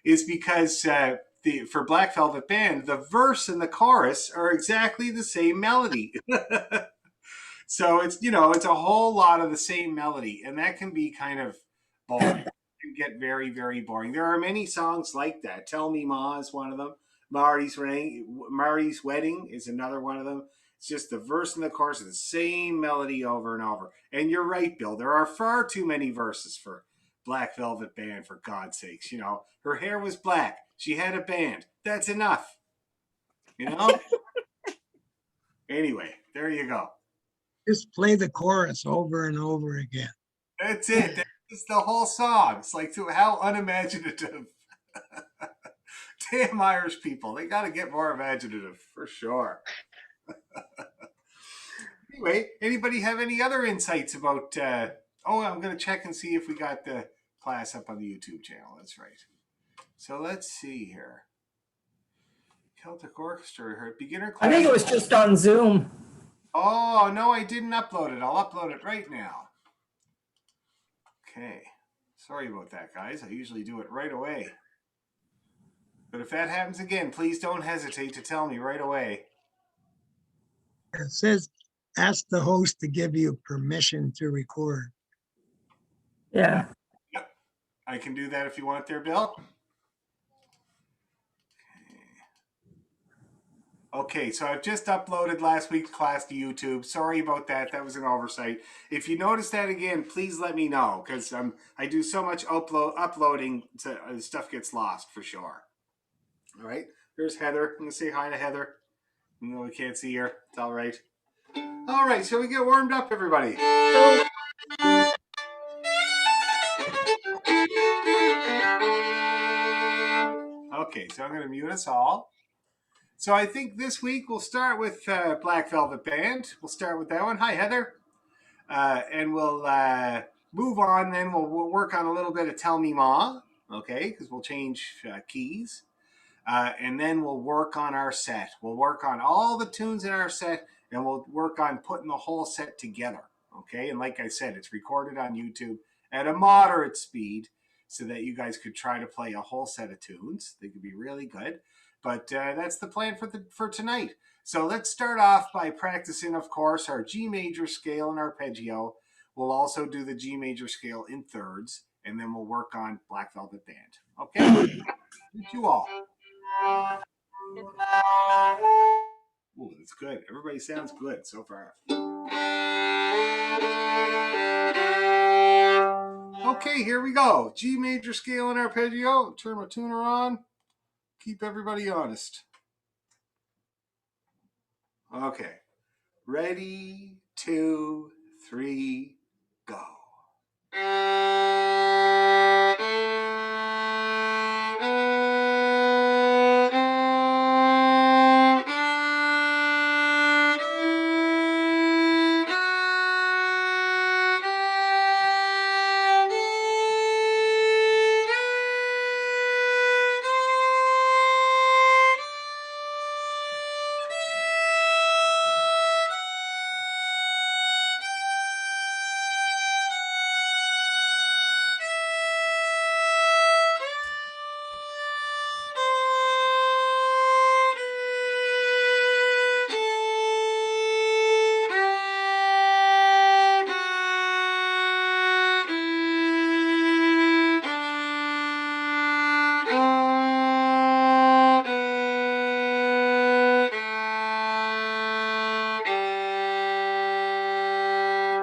is because for Black Velvet Band, the verse and the chorus are exactly the same melody. So it's a whole lot of the same melody, and that can be kind of boring. It can get very, very boring. There are many songs like that. Tell Me Ma is one of them. Marty's Wedding is another one of them. It's just the verse and the chorus of the same melody over and over. And you're right, Bill. There are far too many verses for Black Velvet Band, for God's sakes. Her hair was black. She had a band. That's enough. You know? Anyway, there you go. Just play the chorus over and over again. That's it. That's the whole song. It's like, how unimaginative. Damn Irish people. They got to get more imaginative for sure. Anyway, anybody have any other insights about? I'm going to check and see if we got the class up on the YouTube channel. That's right. So let's see here. Celtic Orchestra, her beginner class. I think it was just on Zoom. Oh, no, I didn't upload it. I'll upload it right now. Okay. Sorry about that, guys. I usually do it right away. But if that happens again, please don't hesitate to tell me right away. It says, ask the host to give you permission to record. Yeah. Yep. I can do that if you want there, Bill. Okay, so I've just uploaded last week's class to YouTube. Sorry about that. That was an oversight. If you notice that again, please let me know, because I do so much uploading, stuff gets lost for sure. All right, there's Heather. I'm going to say hi to Heather. No, we can't see her. It's all right. All right, so we get warmed up, everybody. Okay, so I'm going to mute us all. So I think this week we'll start with Black Velvet Band. We'll start with that one. Hi, Heather. And we'll move on. Then we'll work on a little bit of Tell Me Ma, okay, because we'll change keys. And then we'll work on our set. We'll work on all the tunes in our set, and we'll work on putting the whole set together, okay? And like I said, it's recorded on YouTube at a moderate speed so that you guys could try to play a whole set of tunes. They could be really good. But that's the plan for tonight. So let's start off by practicing, of course, our G major scale and arpeggio. We'll also do the G major scale in thirds, and then we'll work on Black Velvet Band. Okay? Thank you all. Oh, that's good. Everybody sounds good so far. Okay, here we go. G major scale and arpeggio. Turn my tuner on. Keep everybody honest. Okay. Ready, 2, 3, go.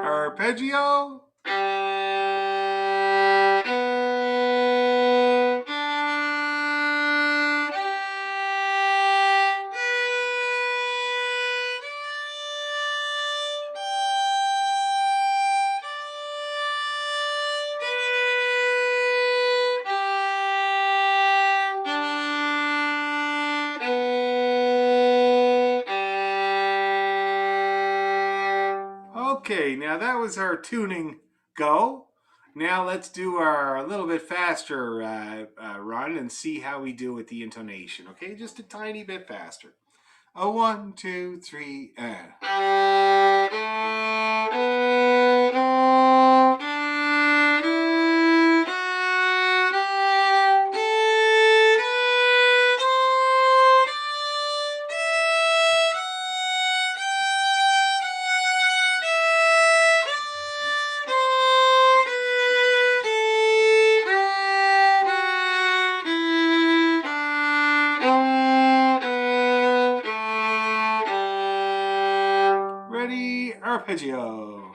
Arpeggio. Okay, now that was our tuning go. Now let's do our a little bit faster run and see how we do with the intonation. Okay, just a tiny bit faster. 1, 2, 3, and. G arpeggio.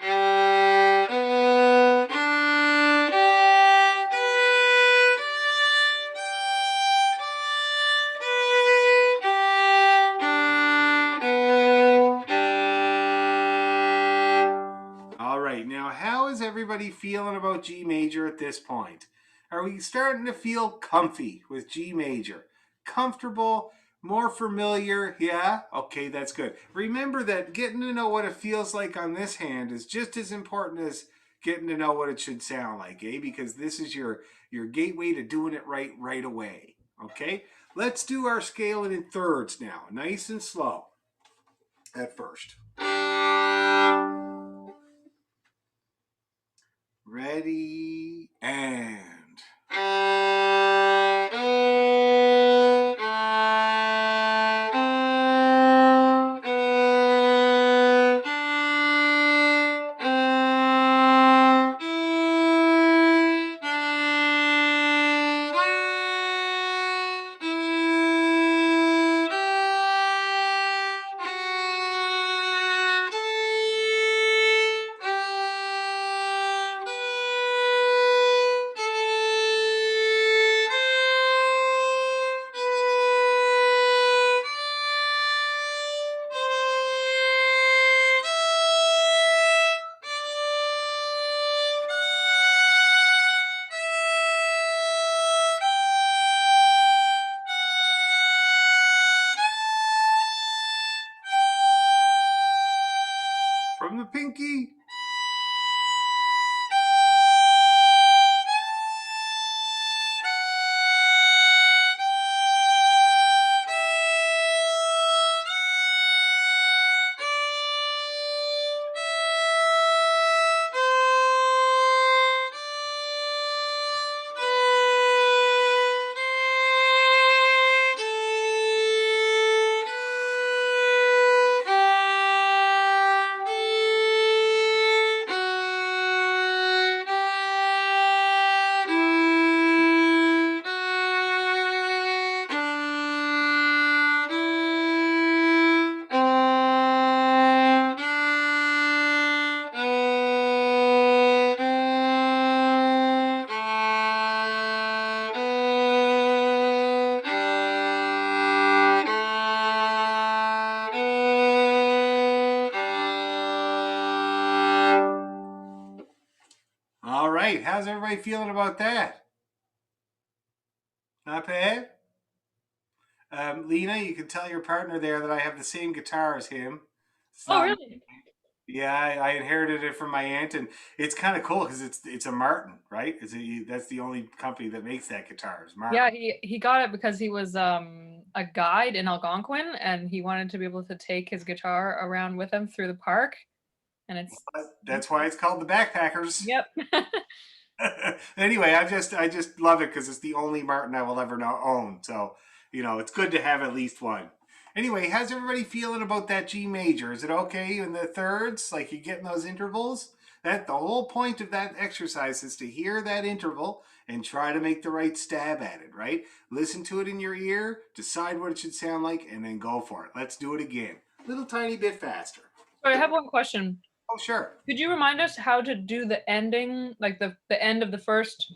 All right, now how is everybody feeling about G major at this point? Are we starting to feel comfy with G major? Comfortable, more familiar? Yeah? Okay, that's good. Remember that getting to know what it feels like on this hand is just as important as getting to know what it should sound like, eh? Because this is your gateway to doing it right away. Okay? Let's do our scaling in thirds now, nice and slow at first. Ready, and... From the pinky. All right, how's everybody feeling about that? Not bad? Lena, you can tell your partner there that I have the same guitar as him. It's Oh, not, really? yeah, I inherited it from my aunt, and it's kind of cool because it's a Martin, right? That's the only company that makes that guitar is Martin. Yeah, he got it because he was a guide in Algonquin and he wanted to be able to take his guitar around with him through the park. And it's That's why it's called the Backpackers. yep. Anyway, I just love it because it's the only Martin I will ever own. So, it's good to have at least one. Anyway, how's everybody feeling about that G major? Is it okay in the thirds? Like you getting those intervals? That the whole point of that exercise is to hear that interval and try to make the right stab at it, right? Listen to it in your ear, decide what it should sound like, and then go for it. Let's do it again. A little tiny bit faster. So I have one question. Oh, sure. Could you remind us how to do the ending, like the end of the first,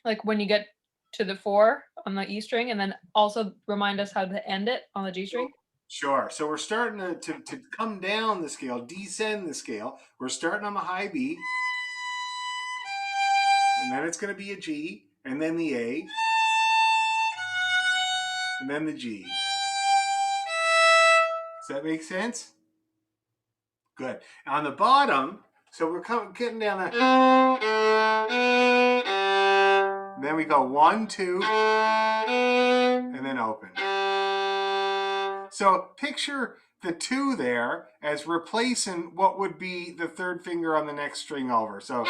like when you get to the 4 on the E string, and then also remind us how to end it on the G string? Sure. So we're starting to come down the scale, descend the scale. We're starting on the high B, and then it's going to be a G, and then the A, and then the G. Does that make sense? Good. On the bottom, so we're getting down that. And then we go 1, 2, and then open. So picture the 2 there as replacing what would be the third finger on the next string over. So.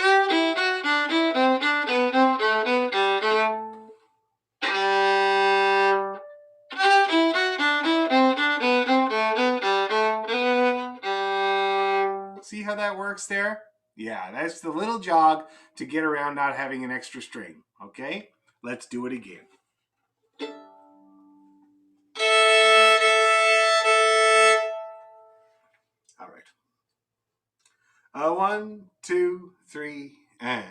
See how that works there? Yeah, that's the little jog to get around not having an extra string. Okay? Let's do it again. All right. A 1, 2, 3, and.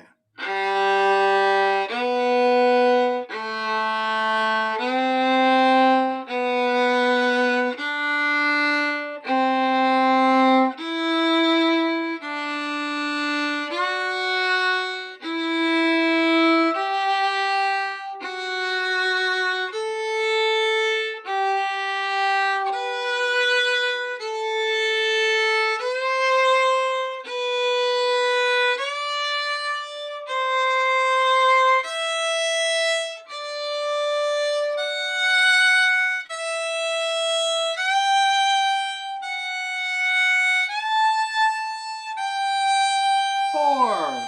Four.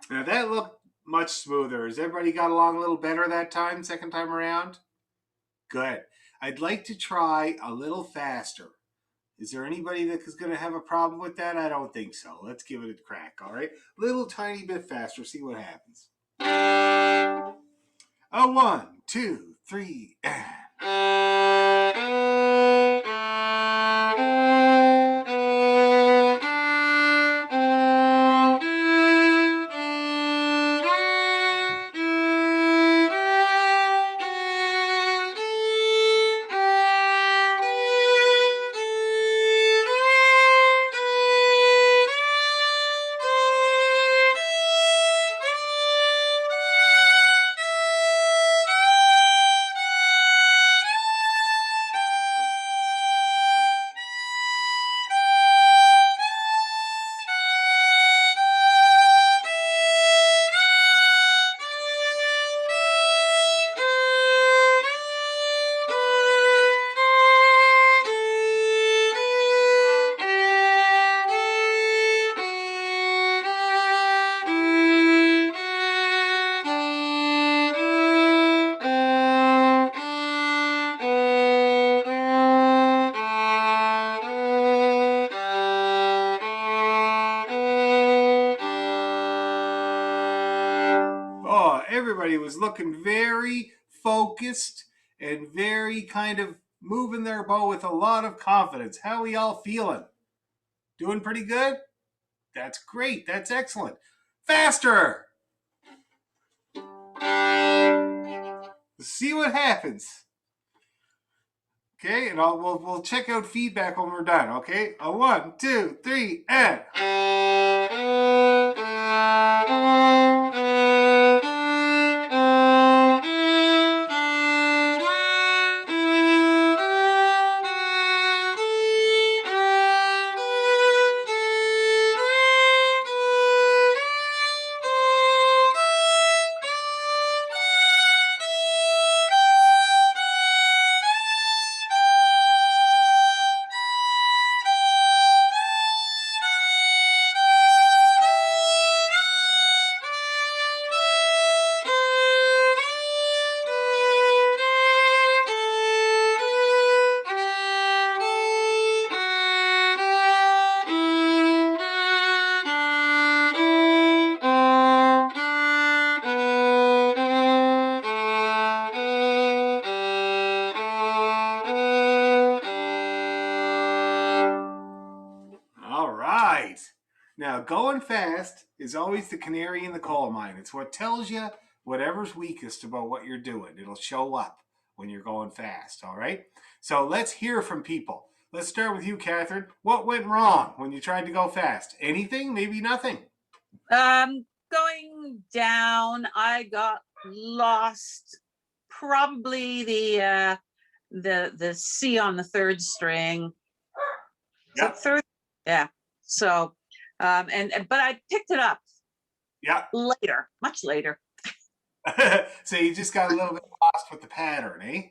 Now that looked much smoother. Has everybody got along a little better that time, second time around? Good. I'd like to try a little faster. Is there anybody that is going to have a problem with that? I don't think so. Let's give it a crack, all right? Little tiny bit faster, see what happens. A 1, 2, 3, and. Oh, everybody was looking very focused and very kind of moving their bow with a lot of confidence. How are we all feeling? Doing pretty good? That's great. That's excellent. Faster! See what happens. Okay, and we'll check out feedback when we're done. Okay, a 1, 2, 3, and. All right. Now, going fast is always the canary in the coal mine. It's what tells you whatever's weakest about what you're doing. It'll show up when you're going fast, all right? So let's hear from people. Let's start with you, Catherine. What went wrong when you tried to go fast? Anything? Maybe nothing. Going down, I got lost. Probably the the C on the third string. So Yeah. third, yeah. So, but I picked it up Yeah. later, much later. So you just got a little bit lost with the pattern, eh?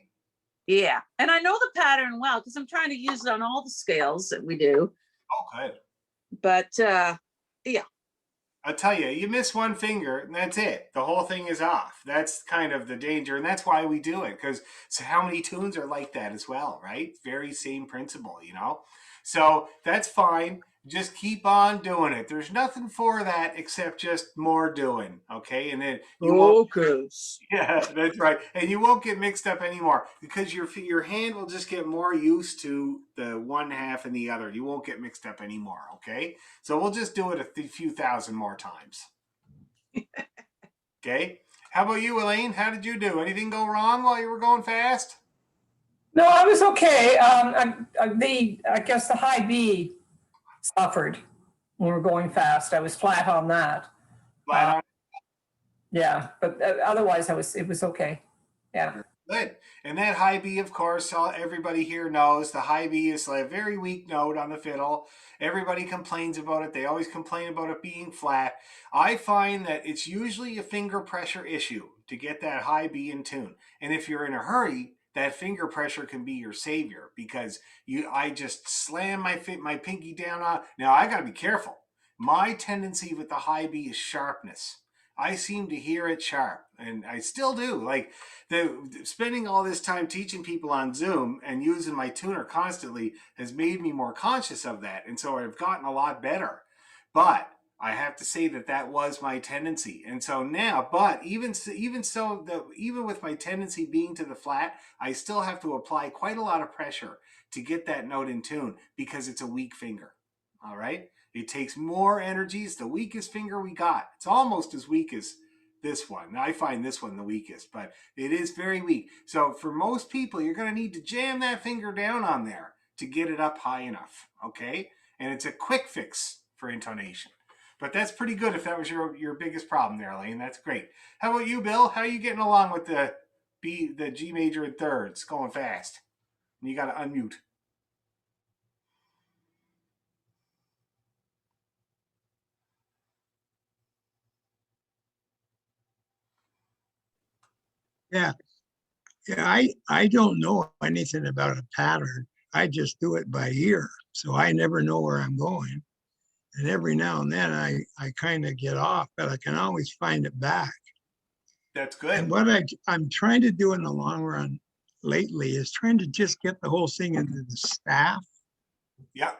Yeah, and I know the pattern well because I'm trying to use it on all the scales that we do. Oh, good. But I'll tell you, you miss one finger and that's it. The whole thing is off. That's kind of the danger. And that's why we do it. Because so how many tunes are like that as well, right? Very same principle, you know? So that's fine. Just keep on doing it. There's nothing for that except just more doing. Okay. And then you won't. focus. Yeah, that's right. And you won't get mixed up anymore because your hand will just get more used to the one half and the other. You won't get mixed up anymore, okay? So we'll just do it a few thousand more times. Okay? How about you, Elaine? How did you do? Anything go wrong while you were going fast? No, I was okay. I guess the high B suffered when we were going fast. I was flat on that. Flat on. Yeah, but otherwise it was okay. Yeah. Good. And that high B, of course, everybody here knows the high B is a very weak note on the fiddle. Everybody complains about it. They always complain about it being flat. I find that it's usually a finger pressure issue to get that high B in tune. And if you're in a hurry, that finger pressure can be your savior because I just slam my pinky down on. Now I got to be careful. My tendency with the high B is sharpness. I seem to hear it sharp, and I still do. Like spending all this time teaching people on Zoom and using my tuner constantly has made me more conscious of that, and so I've gotten a lot better. But I have to say that was my tendency, and so now, but even with my tendency being to the flat, I still have to apply quite a lot of pressure to get that note in tune because it's a weak finger. All right. It takes more energy. It's the weakest finger we got. It's almost as weak as this one. I find this one the weakest, but it is very weak. So for most people, you're going to need to jam that finger down on there to get it up high enough, okay? And it's a quick fix for intonation. But that's pretty good if that was your biggest problem there, Elaine. That's great. How about you, Bill? How are you getting along with the G major in thirds, going fast? And you got to unmute. Yeah. Yeah, I don't know anything about a pattern. I just do it by ear. So I never know where I'm going. And every now and then I kind of get off, but I can always find it back. That's good. And what I'm trying to do in the long run lately is trying to just get the whole thing into the staff. Yeah.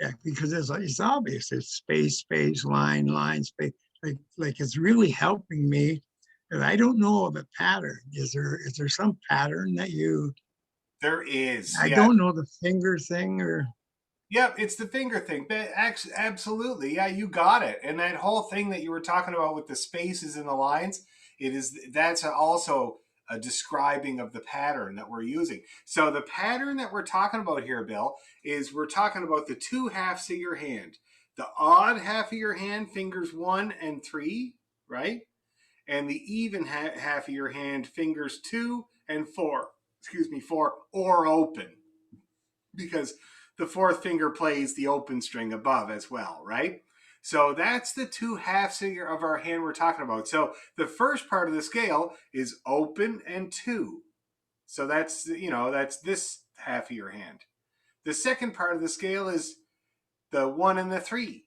Yeah, because it's obvious. It's space, line, space. Like it's really helping me. And I don't know of a pattern. Is there some pattern that you? There is. I don't know the finger thing or. Yep, it's the finger thing. But absolutely, yeah, you got it. And that whole thing that you were talking about with the spaces and the lines, that's also a describing of the pattern that we're using. So the pattern that we're talking about here, Bill, is we're talking about the two halves of your hand. The odd half of your hand, fingers 1 and 3, right? And the even half of your hand, fingers 2 and 4. 4 or open, because the fourth finger plays the open string above as well, right? So that's the two halves of our hand we're talking about. So the first part of the scale is open and 2. So that's this half of your hand. The second part of the scale is the 1 and the 3.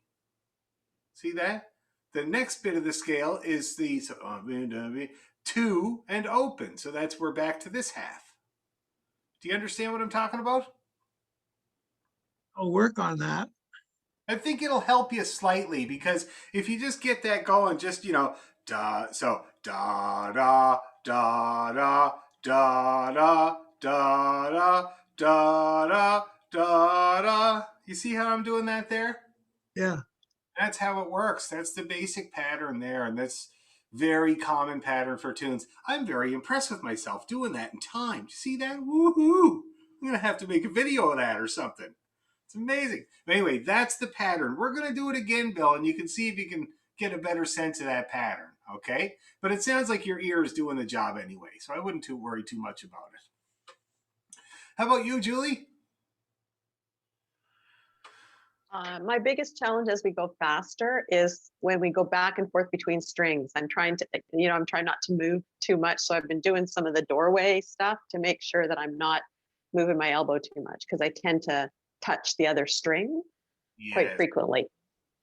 See that? The next bit of the scale is the 2 and open. So we're back to this half. Do you understand what I'm talking about? I'll work on that. I think it'll help you slightly because if you just get that going, just, da, so da, da, da, da, da, da, da, da, da, da, da, da. You see how I'm doing that there? Yeah. That's how it works. That's the basic pattern there. And that's very common pattern for tunes. I'm very impressed with myself doing that in time. You see that? Woohoo! I'm going to have to make a video of that or something. It's amazing. But anyway, that's the pattern. We're going to do it again, Bill, and you can see if you can get a better sense of that pattern, okay? But it sounds like your ear is doing the job anyway, so I wouldn't worry too much about it. How about you, Julie? My biggest challenge as we go faster is when we go back and forth between strings. I'm trying not to move too much. So I've been doing some of the doorway stuff to make sure that I'm not moving my elbow too much because I tend to touch the other string quite Yes. frequently.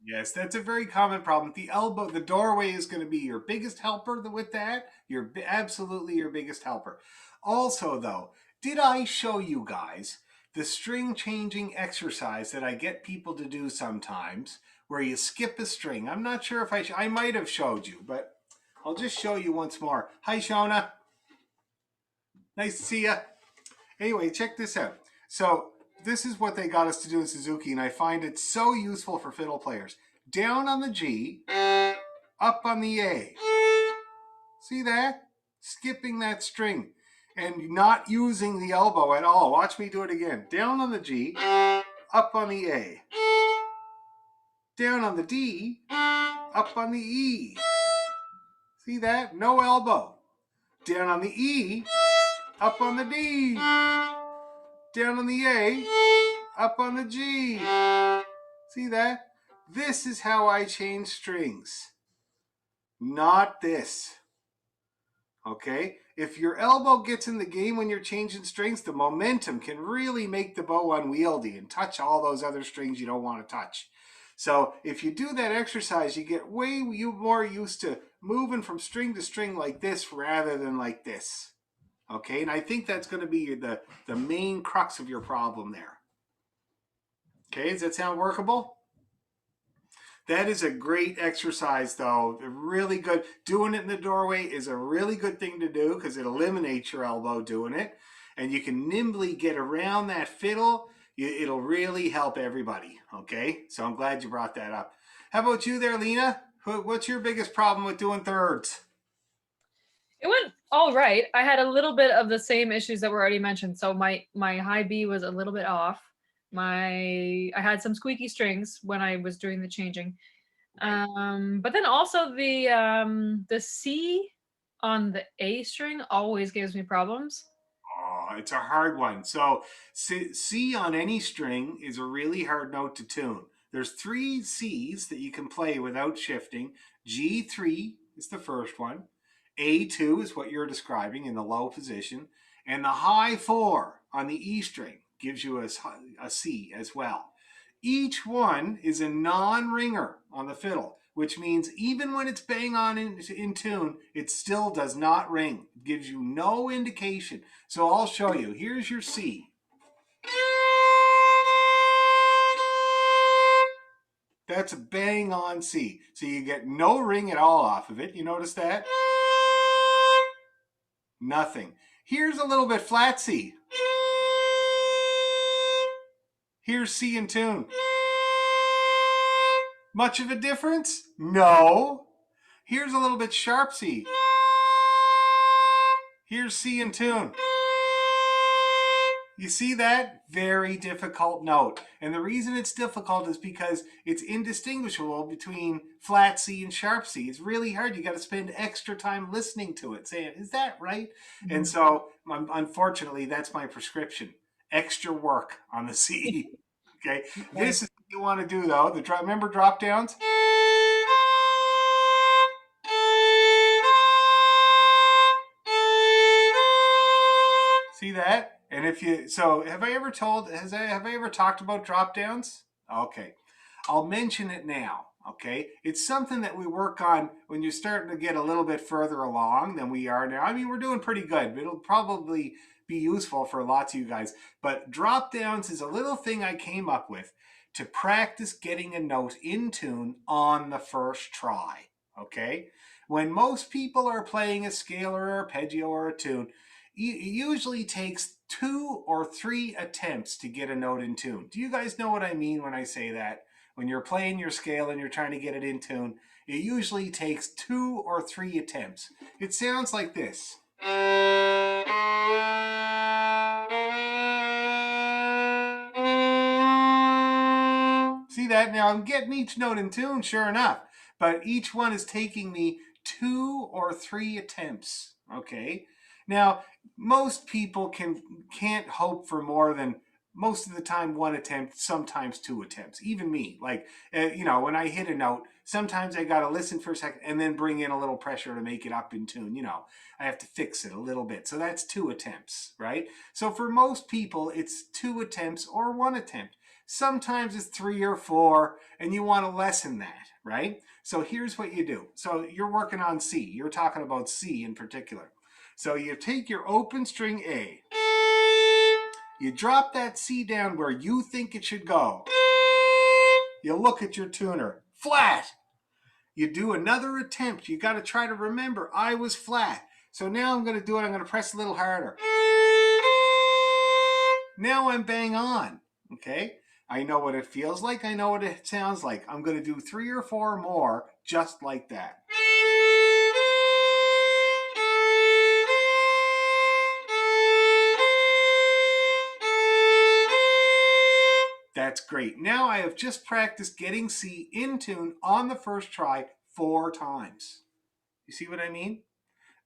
Yes, that's a very common problem. The elbow, the doorway is going to be your biggest helper with that. Absolutely your biggest helper. Also, though, did I show you guys the string changing exercise that I get people to do sometimes where you skip a string? I'm not sure if I might have showed you, but I'll just show you once more. Hi, Shona. Nice to see you. Anyway, check this out. So this is what they got us to do in Suzuki, and I find it so useful for fiddle players. Down on the G, up on the A. See that? Skipping that string and not using the elbow at all. Watch me do it again. Down on the G, up on the A. Down on the D, up on the E. See that? No elbow. Down on the E, up on the D. Down on the A, up on the G. See that? This is how I change strings. Not this. Okay? If your elbow gets in the game when you're changing strings, the momentum can really make the bow unwieldy and touch all those other strings you don't want to touch. So if you do that exercise, you get way more used to moving from string to string like this rather than like this. Okay? And I think that's going to be the main crux of your problem there. Okay, does that sound workable? That is a great exercise, though. Really good. Doing it in the doorway is a really good thing to do because it eliminates your elbow doing it. And you can nimbly get around that fiddle. It'll really help everybody. Okay, so I'm glad you brought that up. How about you there, Lena? What's your biggest problem with doing thirds? It went all right. I had a little bit of the same issues that were already mentioned. So my high B was a little bit off. I had some squeaky strings when I was doing the changing. But then also the C on the A string always gives me problems. Oh, it's a hard one. So C on any string is a really hard note to tune. There's 3 C's that you can play without shifting. G3 is the first one. A2 is what you're describing in the low position. And the high 4 on the E string gives you a C as well. Each one is a non-ringer on the fiddle, which means even when it's bang on in tune, it still does not ring. It gives you no indication. So I'll show you. Here's your C. That's a bang on C. So you get no ring at all off of it. You notice that? Nothing. Here's a little bit flat C. Here's C in tune. Much of a difference? No. Here's a little bit sharp C. Here's C in tune. You see that? Very difficult note. And the reason it's difficult is because it's indistinguishable between flat C and sharp C. It's really hard. You got to spend extra time listening to it, saying, is that right? Mm-hmm. And so, unfortunately, that's my prescription. Extra work on the C. Okay? This is what you want to do, though. Remember drop downs? See that? And have I ever talked about drop downs? Okay. I'll mention it now. Okay. It's something that we work on when you're starting to get a little bit further along than we are now. I mean, we're doing pretty good, but it'll probably be useful for lots of you guys. But drop downs is a little thing I came up with to practice getting a note in tune on the first try. Okay. When most people are playing a scale or arpeggio or a tune, it usually takes 2 or 3 attempts to get a note in tune. Do you guys know what I mean when I say that? When you're playing your scale and you're trying to get it in tune, it usually takes 2 or 3 attempts. It sounds like this. See that? Now I'm getting each note in tune, sure enough, but each one is taking me 2 or 3 attempts, okay? Now, most people can't hope for more than most of the time one attempt, sometimes two attempts. Even me, like when I hit a note, sometimes I gotta listen for a second and then bring in a little pressure to make it up in tune. I have to fix it a little bit. So that's two attempts, right? So for most people, it's two attempts or one attempt. Sometimes it's three or four, and you want to lessen that, right? So here's what you do. So you're working on C. You're talking about C in particular. So you take your open string A, you drop that C down where you think it should go. You look at your tuner, flat. You do another attempt. You got to try to remember I was flat. So now I'm going to do it. I'm going to press a little harder. Now I'm bang on. Okay? I know what it feels like. I know what it sounds like. I'm going to do 3 or 4 more just like that. That's great. Now I have just practiced getting C in tune on the first try 4 times. You see what I mean?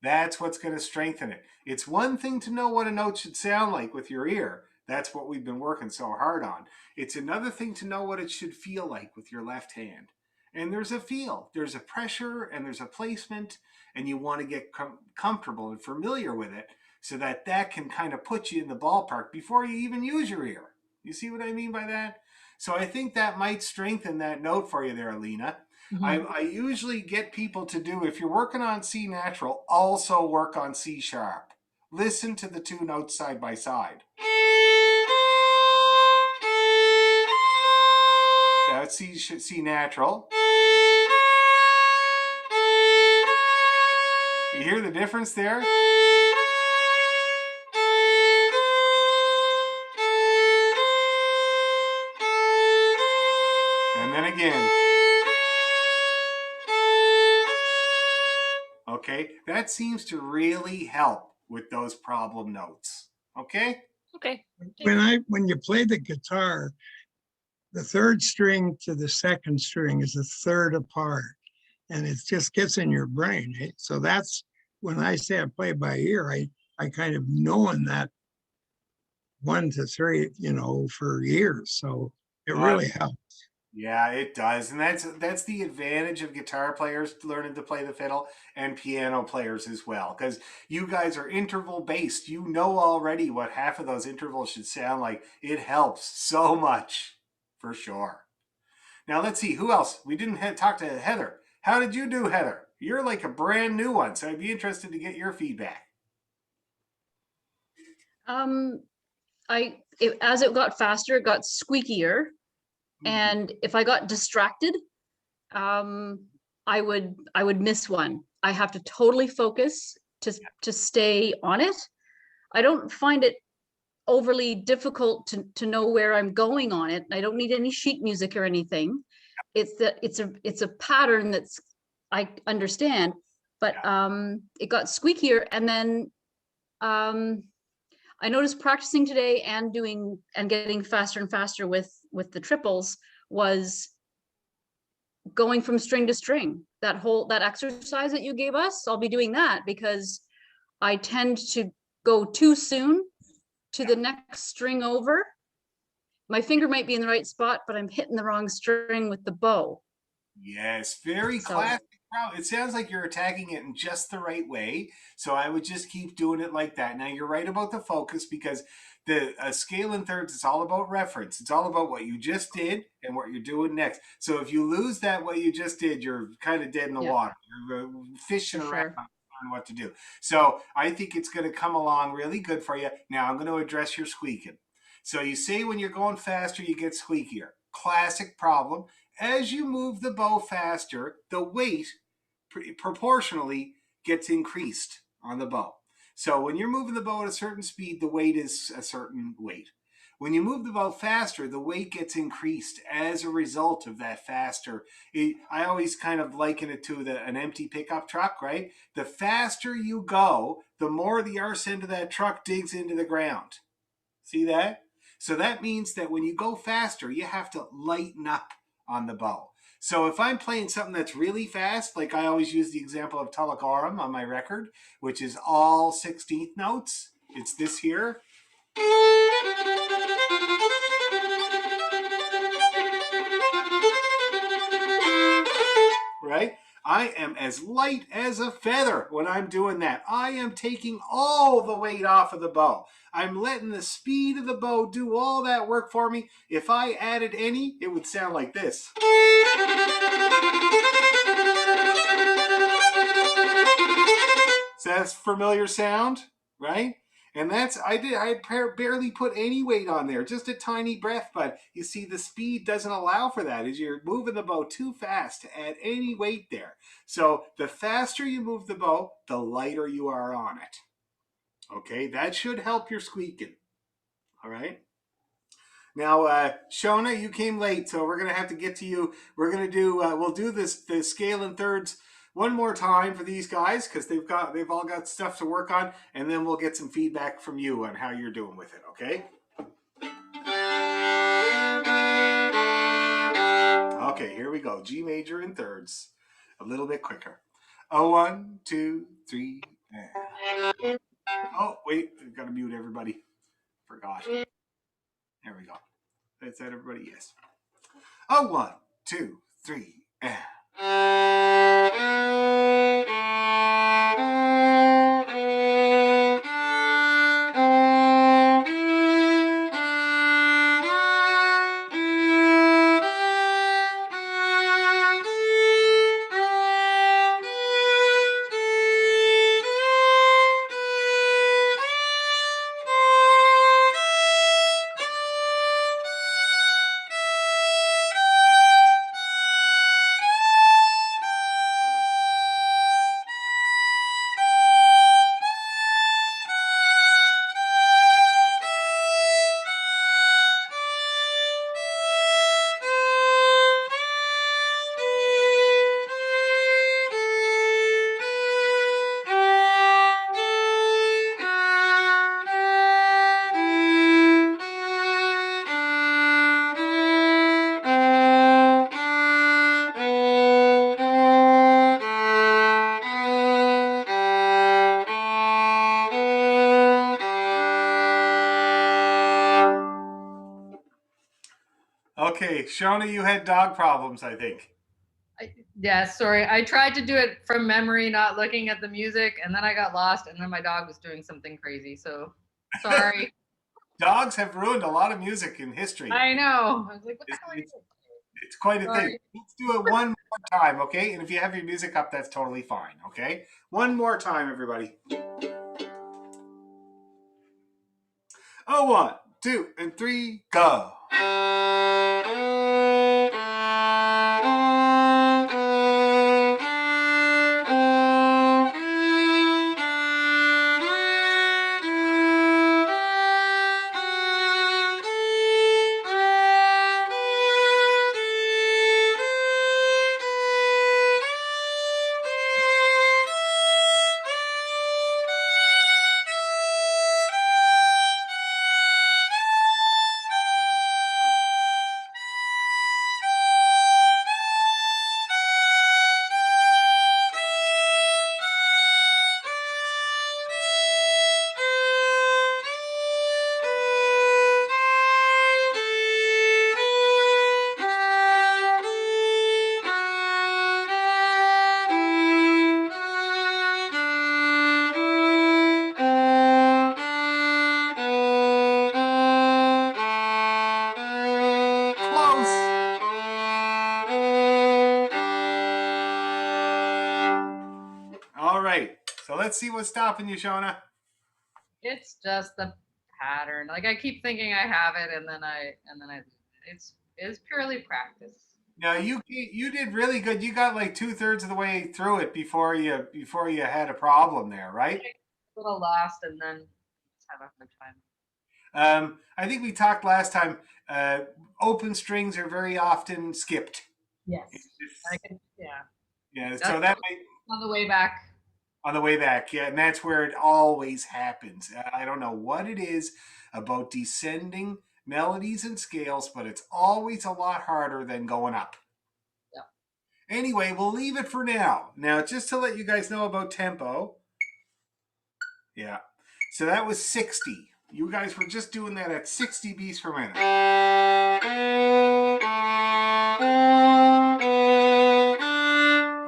That's what's going to strengthen it. It's one thing to know what a note should sound like with your ear. That's what we've been working so hard on. It's another thing to know what it should feel like with your left hand. And there's a feel, there's a pressure, and there's a placement, and you want to get comfortable and familiar with it so that that can kind of put you in the ballpark before you even use your ear. You see what I mean by that? So I think that might strengthen that note for you there, Alina. I usually get people to do, if you're working on C natural, also work on C sharp. Listen to the 2 notes side by side. That's C natural. You hear the difference there? And then again. Okay, that seems to really help with those problem notes. Okay? Okay. When you play the guitar, the 3rd string to the 2nd string is a third apart, and it just gets in your brain. Right? So that's when I say I play by ear, I kind of knowing that 1 to 3, for years. So it really helps. Yeah, it does. And that's the advantage of guitar players learning to play the fiddle and piano players as well. Because you guys are interval based. You know already what half of those intervals should sound like. It helps so much, for sure. Now let's see, who else? We didn't talk to Heather. How did you do, Heather? You're like a brand new one, so I'd be interested to get your feedback. As it got faster, it got squeakier. And if I got distracted, I would miss one. I have to totally focus to stay on it. I don't find it overly difficult to know where I'm going on it. I don't need any sheet music or anything. It's a pattern that's I understand, but it got squeakier, and then I noticed practicing today and getting faster and faster with the triples was going from string to string. That exercise that you gave us, I'll be doing that because I tend to go too soon to the next string over. My finger might be in the right spot, but I'm hitting the wrong string with the bow. Yes, very classic. It sounds like you're attacking it in just the right way. So I would just keep doing it like that. Now you're right about the focus, because the scale in thirds, it's all about reference. It's all about what you just did and what you're doing next. So if you lose that, what you just did, you're kind of dead in the water. You're fishing around on what to do. So I think it's going to come along really good for you. Now I'm going to address your squeaking. So you say when you're going faster, you get squeakier. Classic problem. As you move the bow faster, the weight proportionally gets increased on the bow. So when you're moving the bow at a certain speed, the weight is a certain weight. When you move the bow faster, the weight gets increased as a result of that faster. I always kind of liken it to an empty pickup truck, right? The faster you go, the more the arse end of that truck digs into the ground. See that? So that means that when you go faster, you have to lighten up on the bow. So if I'm playing something that's really fast, like I always use the example of Talakorum on my record, which is all 16th notes. It's this here. Right? I am as light as a feather when I'm doing that. I am taking all the weight off of the bow. I'm letting the speed of the bow do all that work for me. If I added any, it would sound like this. So that's familiar sound, right? And that's, I barely put any weight on there, just a tiny breath, but you see the speed doesn't allow for that as you're moving the bow too fast to add any weight there. So the faster you move the bow, the lighter you are on it. Okay, that should help your squeaking. All right. Now, Shona, you came late, so we're gonna have to get to you. We're gonna do, we'll do the scale in thirds one more time for these guys because they've all got stuff to work on, and then we'll get some feedback from you on how you're doing with it. Okay. Okay, here we go. G major in thirds, a little bit quicker. Oh, 1, 2, 3. Oh, wait, I've got to mute everybody. Forgot. There we go. Is that everybody? Yes. Oh, 1, 2, 3. Okay, Shona, you had dog problems, I think. Yeah, sorry. I tried to do it from memory, not looking at the music, and then I got lost, and then my dog was doing something crazy. So sorry. Dogs have ruined a lot of music in history. I know. I was like, what the hell are you doing? It's quite a thing. Sorry. Let's do it one more time, okay? And if you have your music up, that's totally fine, okay? One more time, everybody. Oh, 1, 2, and 3, go. All right. So let's see what's stopping you, Shona. It's just the pattern. Like I keep thinking I have it, and then I it's purely practice. Now you did really good. You got like 2/3 of the way through it before you had a problem there, right? A little lost, and then just have a hard time. I think we talked last time. Open strings are very often skipped. Yes. Yeah. Yeah. So that might On the way back. on the way back, yeah, and that's where it always happens. I don't know what it is about descending melodies and scales, but it's always a lot harder than going up. Yeah. Anyway, we'll leave it for now. Now, just to let you guys know about tempo. Yeah. So that was 60. You guys were just doing that at 60 beats per minute.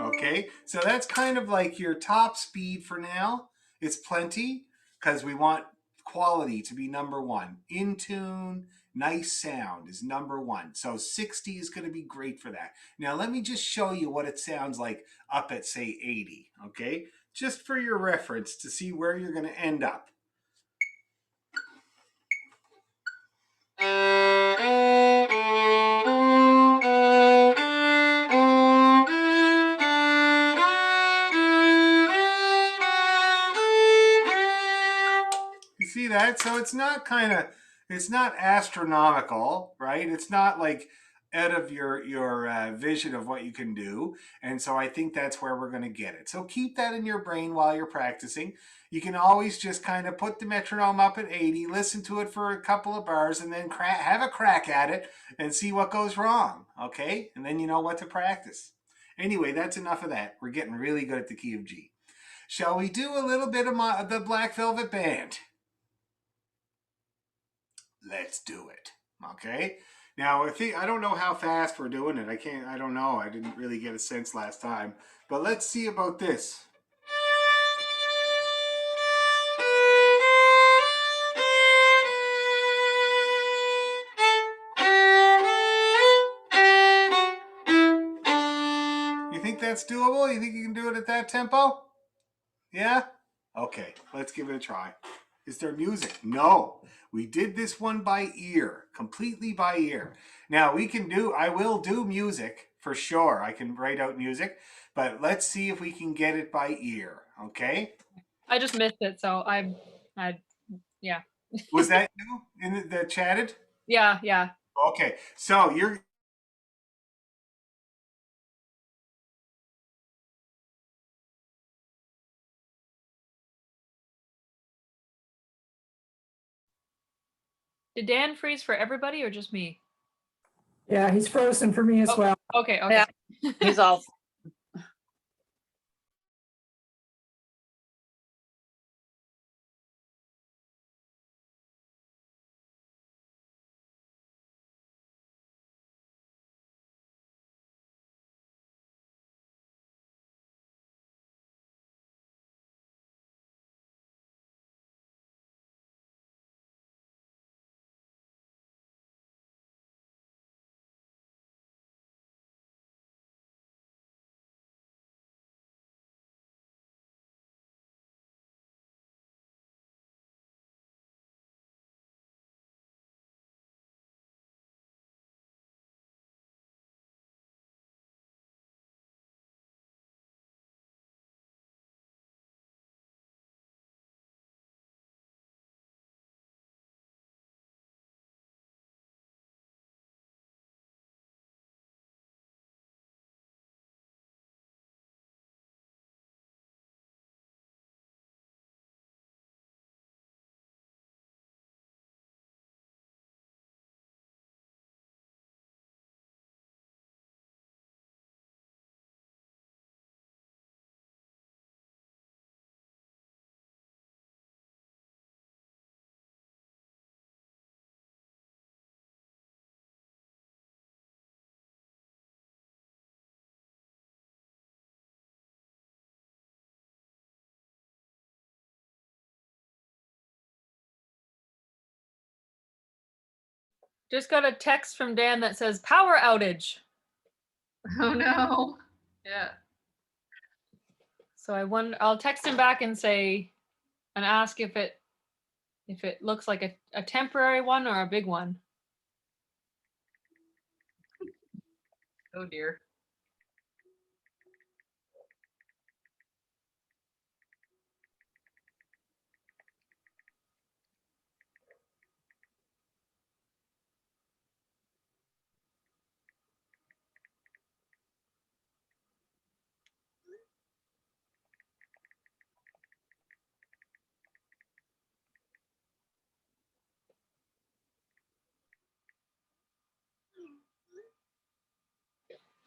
Okay, so that's kind of like your top speed for now. It's plenty because we want quality to be number one. In tune, nice sound is number one. So 60 is going to be great for that. Now let me just show you what it sounds like up at say 80, okay? Just for your reference to see where you're going to end up. You see that? So it's not it's not astronomical, right? It's not like out of your vision of what you can do. And so I think that's where we're going to get it. So keep that in your brain while you're practicing. You can always just kind of put the metronome up at 80, listen to it for a couple of bars, and then have a crack at it and see what goes wrong, okay? And then you know what to practice. Anyway, that's enough of that. We're getting really good at the key of G. Shall we do a little bit of the Black Velvet Band? Let's do it. Okay. Now, I don't know how fast we're doing it. I don't know. I didn't really get a sense last time. But let's see about this. You think that's doable? You think you can do it at that tempo? Yeah? Okay, let's give it a try. Is there music? No. We did this one by ear, completely by ear. Now I will do music for sure. I can write out music, but let's see if we can get it by ear, okay? I just missed it, so yeah. Was that you in the chatted? Yeah. Okay, so you're Did Dan freeze for everybody or just me? Yeah, he's frozen for me as well. Okay. Yeah. He's all, Just got a text from Dan that says power outage. Oh no. Yeah. So I'll text him back and ask if it looks like a temporary one or a big one. Oh dear.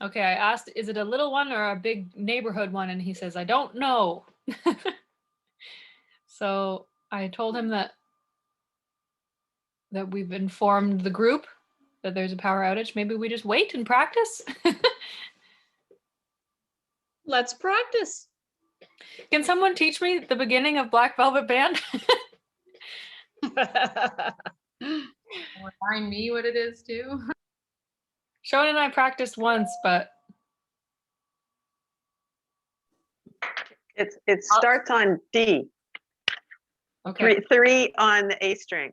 Okay, I asked, is it a little one or a big neighborhood one? And he says, I don't know. So I told him that we've informed the group that there's a power outage. Maybe we just wait and practice. Let's practice. Can someone teach me the beginning of Black Velvet Band? Remind me what it is too. Sean and I practiced once, but It starts on D, okay. three on the A string.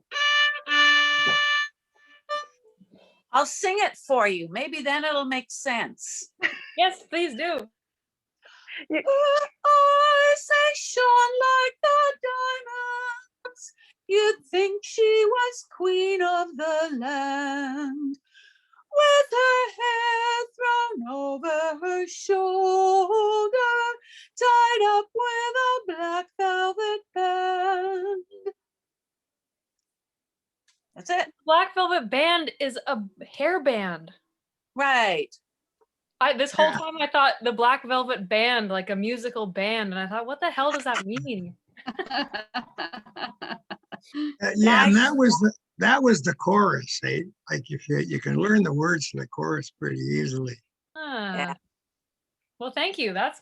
I'll sing it for you. Maybe then it'll make sense. Yes, please do. Her eyes, they shone like the diamonds. You'd think she was queen of the land. With her hair thrown over her shoulder, tied up with a black velvet band. That's it. Black Velvet Band is a hair band. Right. This whole Yeah. time I thought the Black Velvet Band, like a musical band, and I thought, what the hell does that mean? Yeah, and Nice. that was the chorus. Like if you can learn the words to the chorus pretty easily. Ah. Well, thank you. That's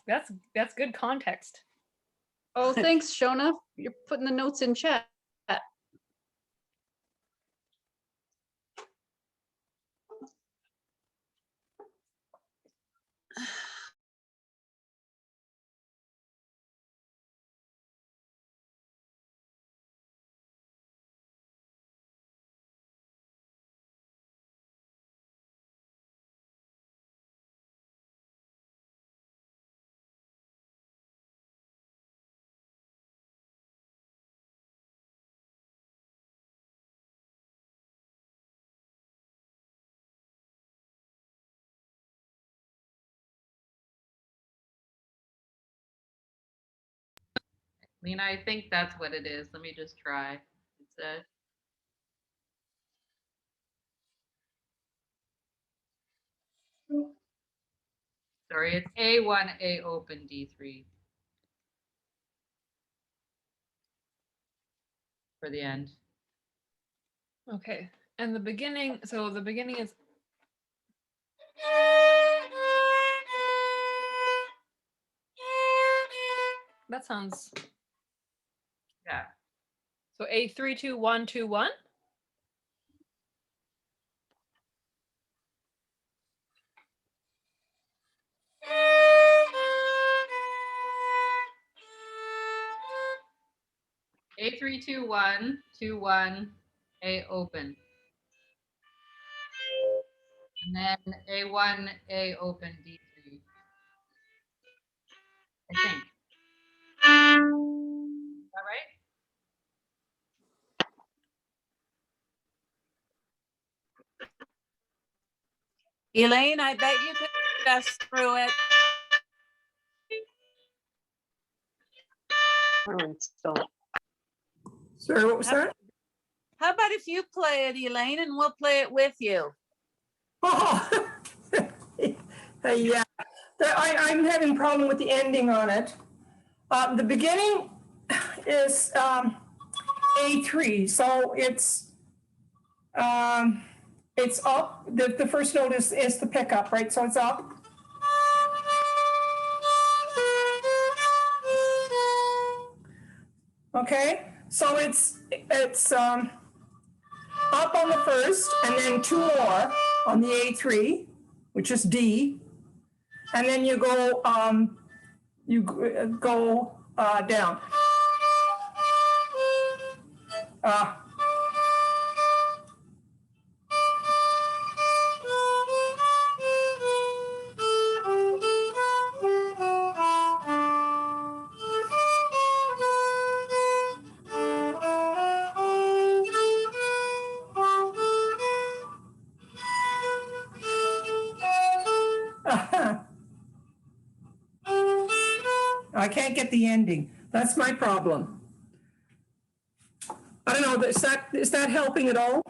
good context. Oh, thanks, Shona. You're putting the notes in chat. I mean, I think that's what it is. Let me just try. It's a sorry, it's A1, A open, D3 for the end. Okay. And the beginning, so the beginning is that sounds Yeah. so A32121. A32121, A open. And then A1, A open, D3. I think. Is that right? Elaine, I bet you could get us through it. Sorry, what was that? How about if you play it, Elaine, and we'll play it with you? Oh, yeah. I'm having problem with the ending on it. The beginning is A3, so it's up. The first note is the pickup, right? So it's up. Okay, so it's up on the first, and then two more on the A3, which is D, and then you go down. I can't get the ending. That's my problem. I don't know, is that helping at all?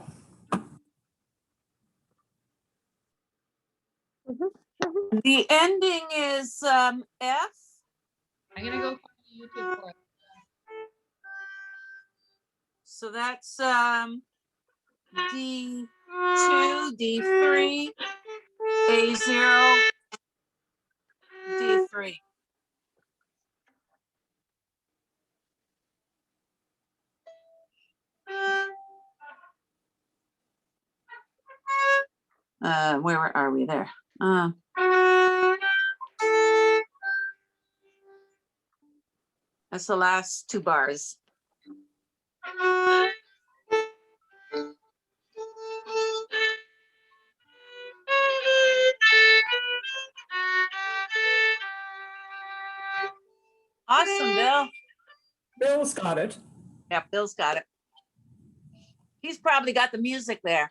The ending is F. I'm gonna go find the YouTube for it. So that's D2, D3, A0, D3. Where are we there? That's the last two bars. Awesome, Bill. Bill's got it. Yeah, Bill's got it. He's probably got the music there.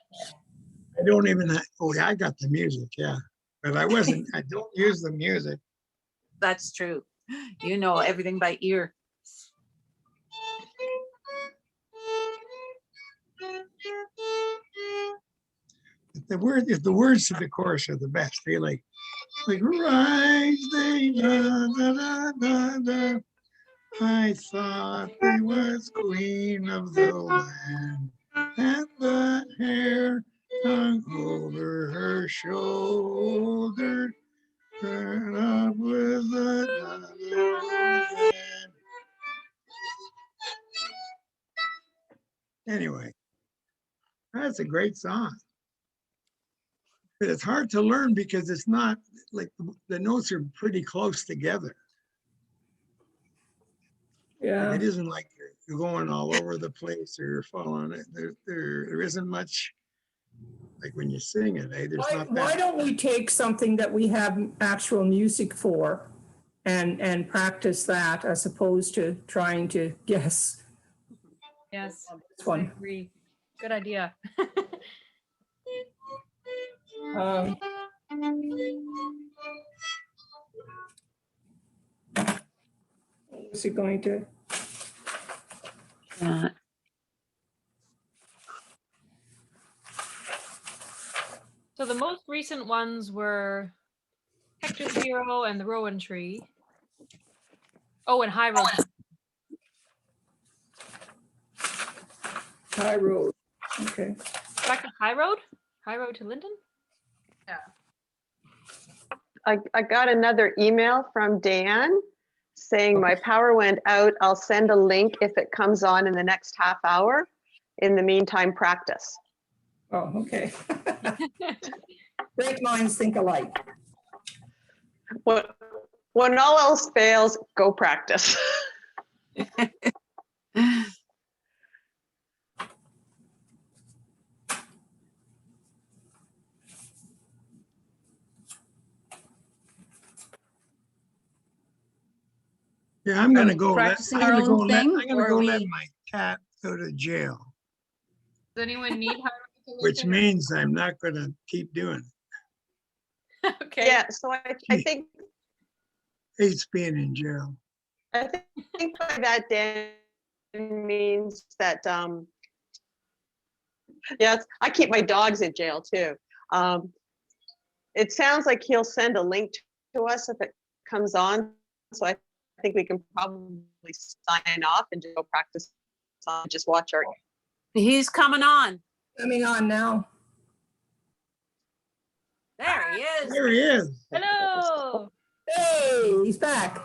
I don't even, oh yeah, I got the music, yeah. But I don't use the music. That's true. You know everything by ear. The words to the chorus are the best. They like rise, they da da da da da. I thought I was queen of the land, and the hair hung over her shoulder, turned up with another man. Anyway, that's a great song. But it's hard to learn because it's not like the notes are pretty close together. Yeah. It isn't like you're going all over the place or you're following it. There isn't much like when you sing it. There's not Why that. don't we take something that we have actual music for and practice that as opposed to trying to guess Yes, this I one? agree. Good idea. Um, Is it going to? So the most recent ones were Hector Zero and the Rowan Tree. Oh, and High Road. High Road. Okay. Back to High Road? High Road to Linden? I got another email from Dan saying my power went out. I'll send a link if it comes on in the next half hour. In the meantime, practice. Oh, okay. Great minds think alike. When all else fails, go practice. Yeah, I'm gonna go. Practicing our own thing, I'm gonna or go are let we- my cat go to jail, Does anyone need High Road to which Linden or- means I'm not gonna keep doing it. Okay. Yeah, so I think Hates being in jail. by that, Dan, means that yes, I keep my dogs in jail too. It sounds like he'll send a link to us if it comes on. So I think we can probably sign off and just go practice. Just watch our. He's coming on. Coming on now. There he is. There he is. Hello. Hey, he's back.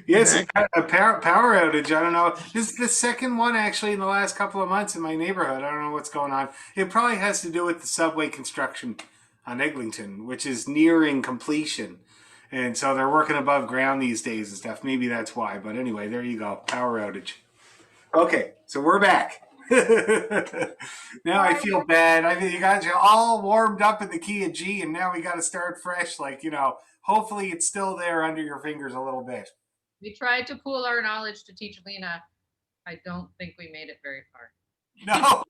Yes, a power outage. I don't know. This is the second one actually in the last couple of months in my neighborhood. I don't know what's going on. It probably has to do with the subway construction on Eglinton, which is nearing completion. And so they're working above ground these days and stuff. Maybe that's why. But anyway, there you go. Power outage. Okay, so we're back. Now I feel bad. I mean, you guys are all warmed up in the key of G, and now we got to start fresh. Like, hopefully it's still there under your fingers a little bit. We tried to pool our knowledge to teach Lena. I don't think we made it very far. No.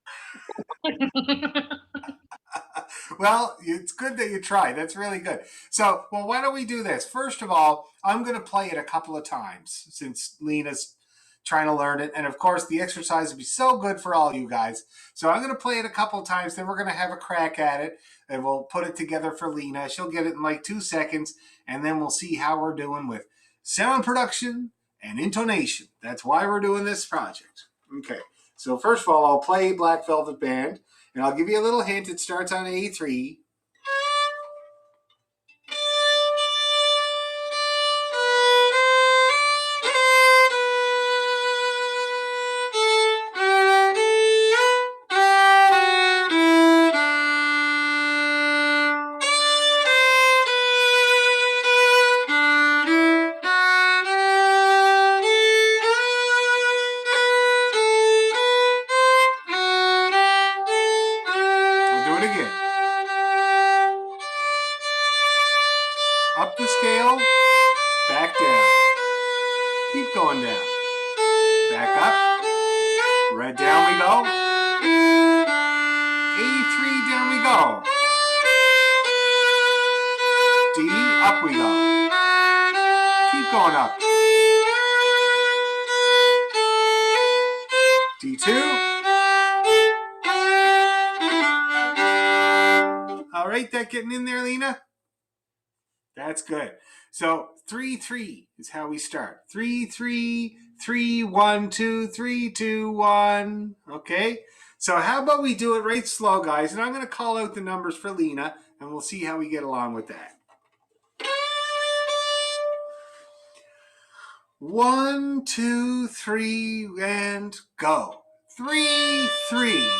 Well, it's good that you tried. That's really good. So, why don't we do this? First of all, I'm going to play it a couple of times since Lena's trying to learn it. And of course, the exercise would be so good for all you guys. So I'm going to play it a couple of times, then we're going to have a crack at it, and we'll put it together for Lena. She'll get it in like 2 seconds, and then we'll see how we're doing with sound production and intonation. That's why we're doing this project. Okay, so first of all, I'll play Black Velvet Band, and I'll give you a little hint. It starts on A3. Up the scale, back down. Keep going down. Back up. Right down we go. A3, down we go. D, up we go. Keep going up. D2. All right, that getting in there, Lena? That's good. So 3-3 is how we start. 3-3, 3-1-2, 3-2-1. Okay. So how about we do it right slow, guys? And I'm going to call out the numbers for Lena, and we'll see how we get along with that. 1, 2, 3, and go. 3, 3.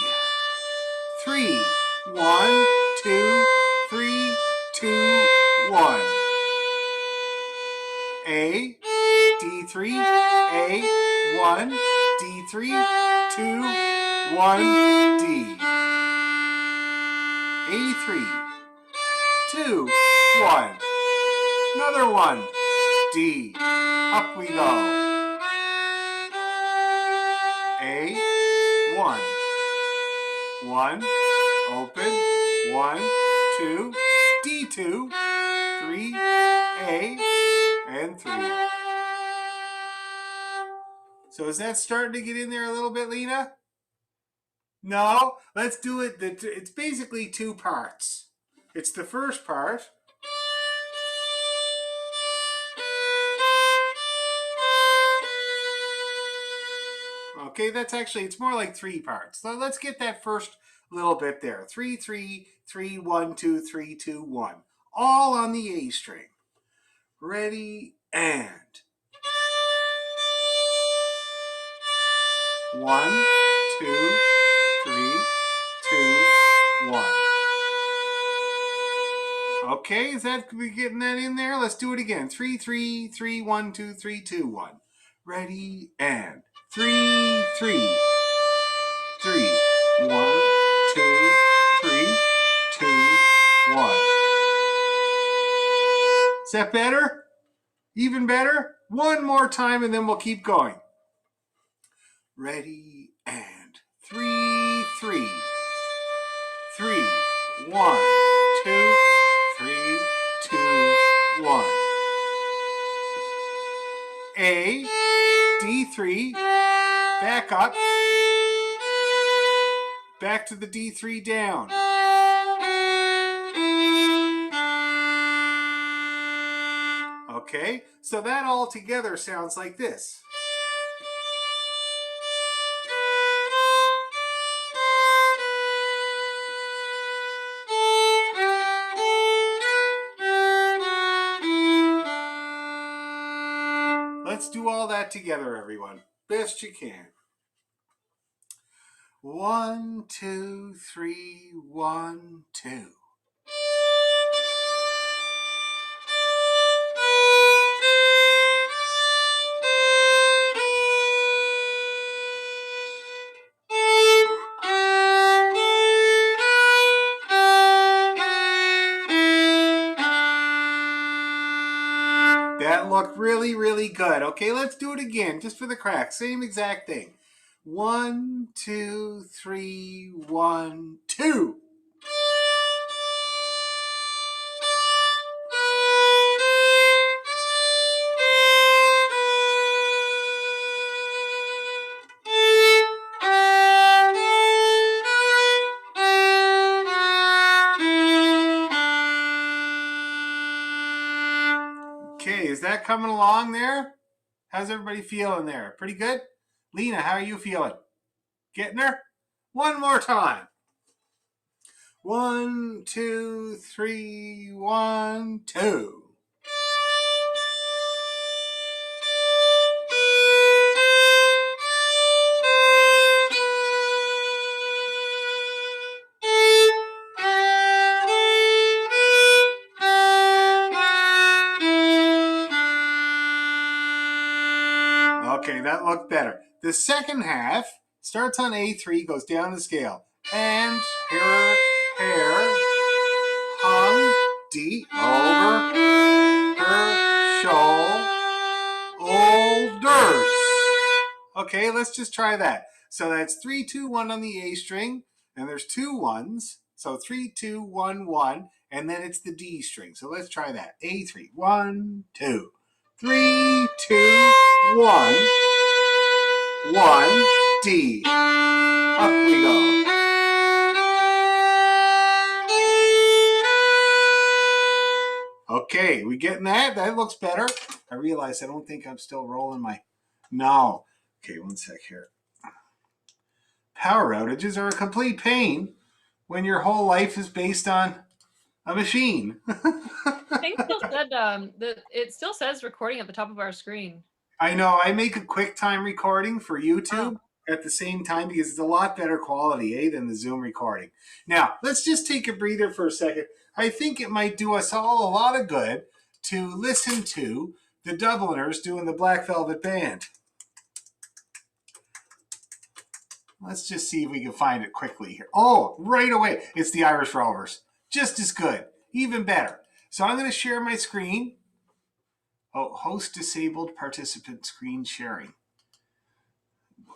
3, 1, 2, 3, 2, 1. A, D3, A, 1, D3, 2, 1, D. A3, 2, 1. Another one, D. Up we go. A, 1. 1, open, 1, 2, D2, 3, A, and 3. So is that starting to get in there a little bit, Lena? No? Let's do it. It's basically 2 parts. It's the first part. Okay, it's more like 3 parts. So let's get that first little bit there. 3, 3, 3, 1, 2, 3, 2, 1. All on the A string. Ready, and 1, 2, 3, 2, 1. Okay, is that we getting that in there? Let's do it again. 3, 3, 3, 1, 2, 3, 2, 1. Ready, and 3, 3, 3, 1, 2, 3, 2, 1. Is that better? Even better? One more time and then we'll keep going. Ready, and 3, 3, 3, 1, 2, 3, 2, 1. A, D3, back up, back to the D3 down. Okay, so that all together sounds like this. Let's do all that together, everyone. Best you can. 1, 2, 3, 1, 2. That looked really, really good. Okay, let's do it again, just for the crack. Same exact thing. 1, 2, 3, 1, 2. that coming along there? How's everybody feeling there? Pretty good? Lena, how are you feeling? Getting there? One more time. 1, 2, 3, 1, 2. Okay, that looked better. The second half starts on A3, goes down the scale. And hair, hung, D, over, her, shoal, olders. Okay, let's just try that. So that's 3, 2, 1 on the A string, and there's 2 1s. So 3, 2, 1, 1, and then it's the D string. So let's try that. A3, 1, 2, 3, 2, 1, 1, D. Up we go. Okay, we getting that? That looks better. I realize I don't think I'm still rolling my... No. Okay, one sec here. Power outages are a complete pain when your whole life is based on a machine. I think it still said it still says recording at the top of our screen. I know. I make a QuickTime recording for YouTube at the same time because it's a lot better quality, than the Zoom recording. Now, let's just take a breather for a second. I think it might do us all a lot of good to listen to the Dubliners doing the Black Velvet Band. Let's just see if we can find it quickly here. Oh, right away. It's the Irish Rovers. Just as good. Even better. So I'm going to share my screen. Oh, host disabled participant screen sharing.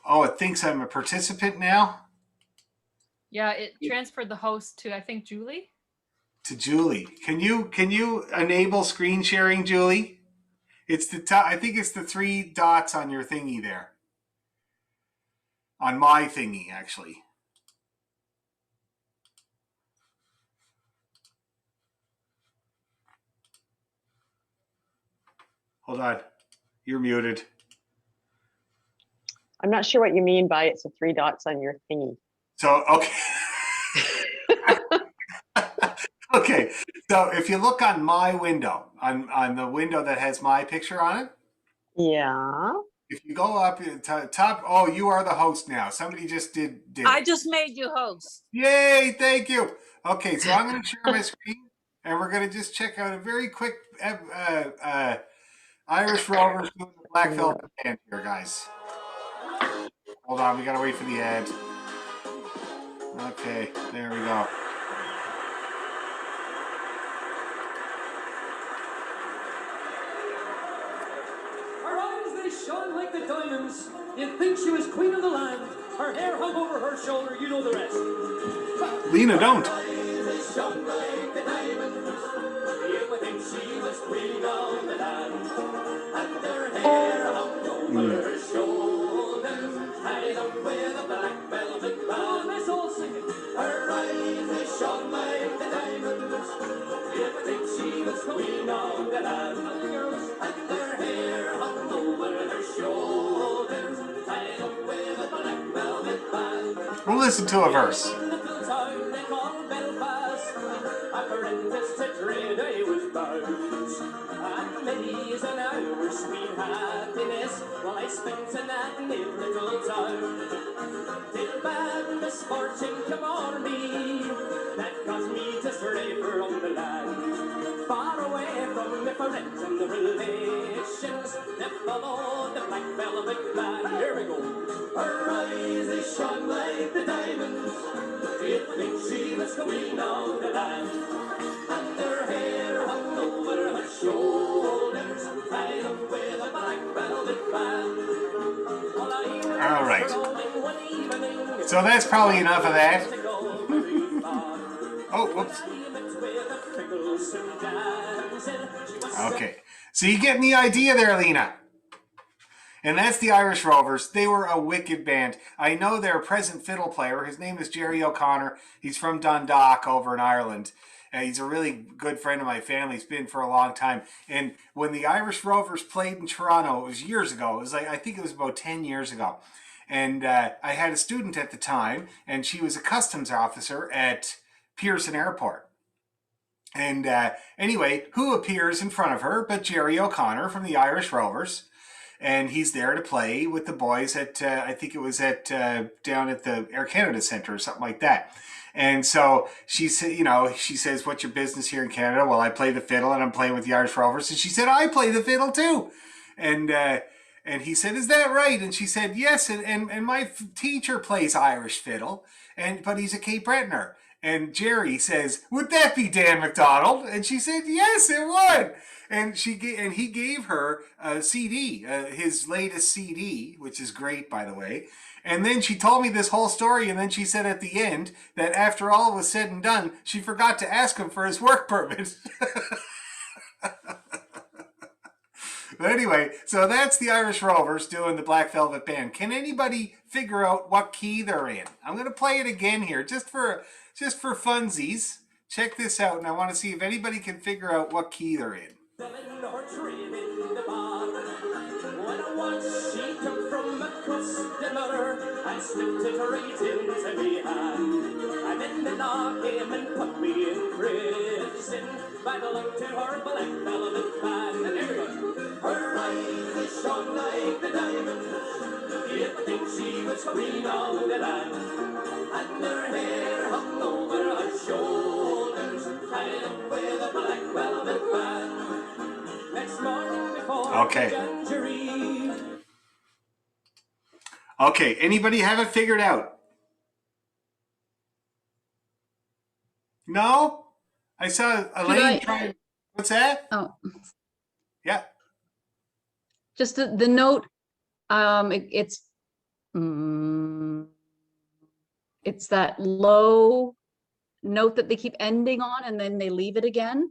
Oh, it thinks I'm a participant now? Yeah, it transferred the host to, I think, Julie. To Julie. Can you enable screen sharing, Julie? It's the top, I think it's the 3 dots on your thingy there. On my thingy, actually. Hold on. You're muted. I'm not sure what you mean by it's the 3 dots on your thingy. So, okay. Okay. So if you look on my window, on the window that has my picture on it. Yeah. If you go up to top, oh, you are the host now. Somebody just did I it. just made you host. Yay, thank you. Okay, so I'm going to share my screen, and we're going to just check out a very quick Irish Rovers doing the Black Velvet Band here, guys. Hold on, we got to wait for the ad. Okay, there we go. Her eyes, they shone like the diamonds. You'd think she was queen of the land. Her hair hung over her shoulder, you know the rest. Lena, don't. Her eyes, they shone like the diamonds. You would think she was queen of the land. And her hair hung over her shoulders, tied up with a black velvet band. Let's all sing it. Her eyes, they shone like the diamonds. You would think she was queen of the land. And her hair hung over her shoulders, tied up with a black velvet band. We'll listen to a verse. Little town they called Belfast, apprentice to trade I was bound. And many's an hour sweet happiness while I spent in that neat little town. Till bad misfortune come on me, that caused me to stray from the land. Far away from the friends and the relations, that followed the black velvet band. Here we go. Her eyes, they shone like the diamonds. You'd think she was queen of the land. And her hair hung over her shoulders, tied up with a black velvet band. All right. So that's probably enough of that. Oh, whoops. Okay. So you getting the idea there, Lena? And that's the Irish Rovers. They were a wicked band. I know their present fiddle player. His name is Jerry O'Connor. He's from Dundalk over in Ireland. He's a really good friend of my family. He's been for a long time. And when the Irish Rovers played in Toronto, it was years ago. It was like, I think it was about 10 years ago. And I had a student at the time, and she was a customs officer at Pearson Airport. And anyway, who appears in front of her but Jerry O'Connor from the Irish Rovers? And he's there to play with the boys at, I think it was at down at the Air Canada Centre or something like that. And so she said, you know, she says, what's your business here in Canada? Well, I play the fiddle and I'm playing with the Irish Rovers. And she said, I play the fiddle too. And he said, is that right? And she said, yes. And my teacher plays Irish fiddle, but he's a Cape Bretoner. And Jerry says, would that be Dan McDonald? And she said, yes, it would. And he gave her a CD, his latest CD, which is great, by the way. And then she told me this whole story, and then she said at the end that after all was said and done, she forgot to ask him for his work permit. But anyway, so that's the Irish Rovers doing the Black Velvet Band. Can anybody figure out what key they're in? I'm going to play it again here, just for funsies. Check this out, and I want to see if anybody can figure out what key they're in. 7-horse race in the barn. When I watched she took from across the mother, I slipped it right into me hand. And then the law came and put me in prison. By the look to her black velvet band. And here we go. Her eyes shone like the diamonds. You'd think she was queen of the land. And her hair hung over her shoulders, tied up with a black velvet band. Next morning before Okay. January. Okay, anybody have it figured out? No? I saw Elaine try. What's that? Oh, Yeah. just the note, it's that low note that they keep ending on and then they leave it again.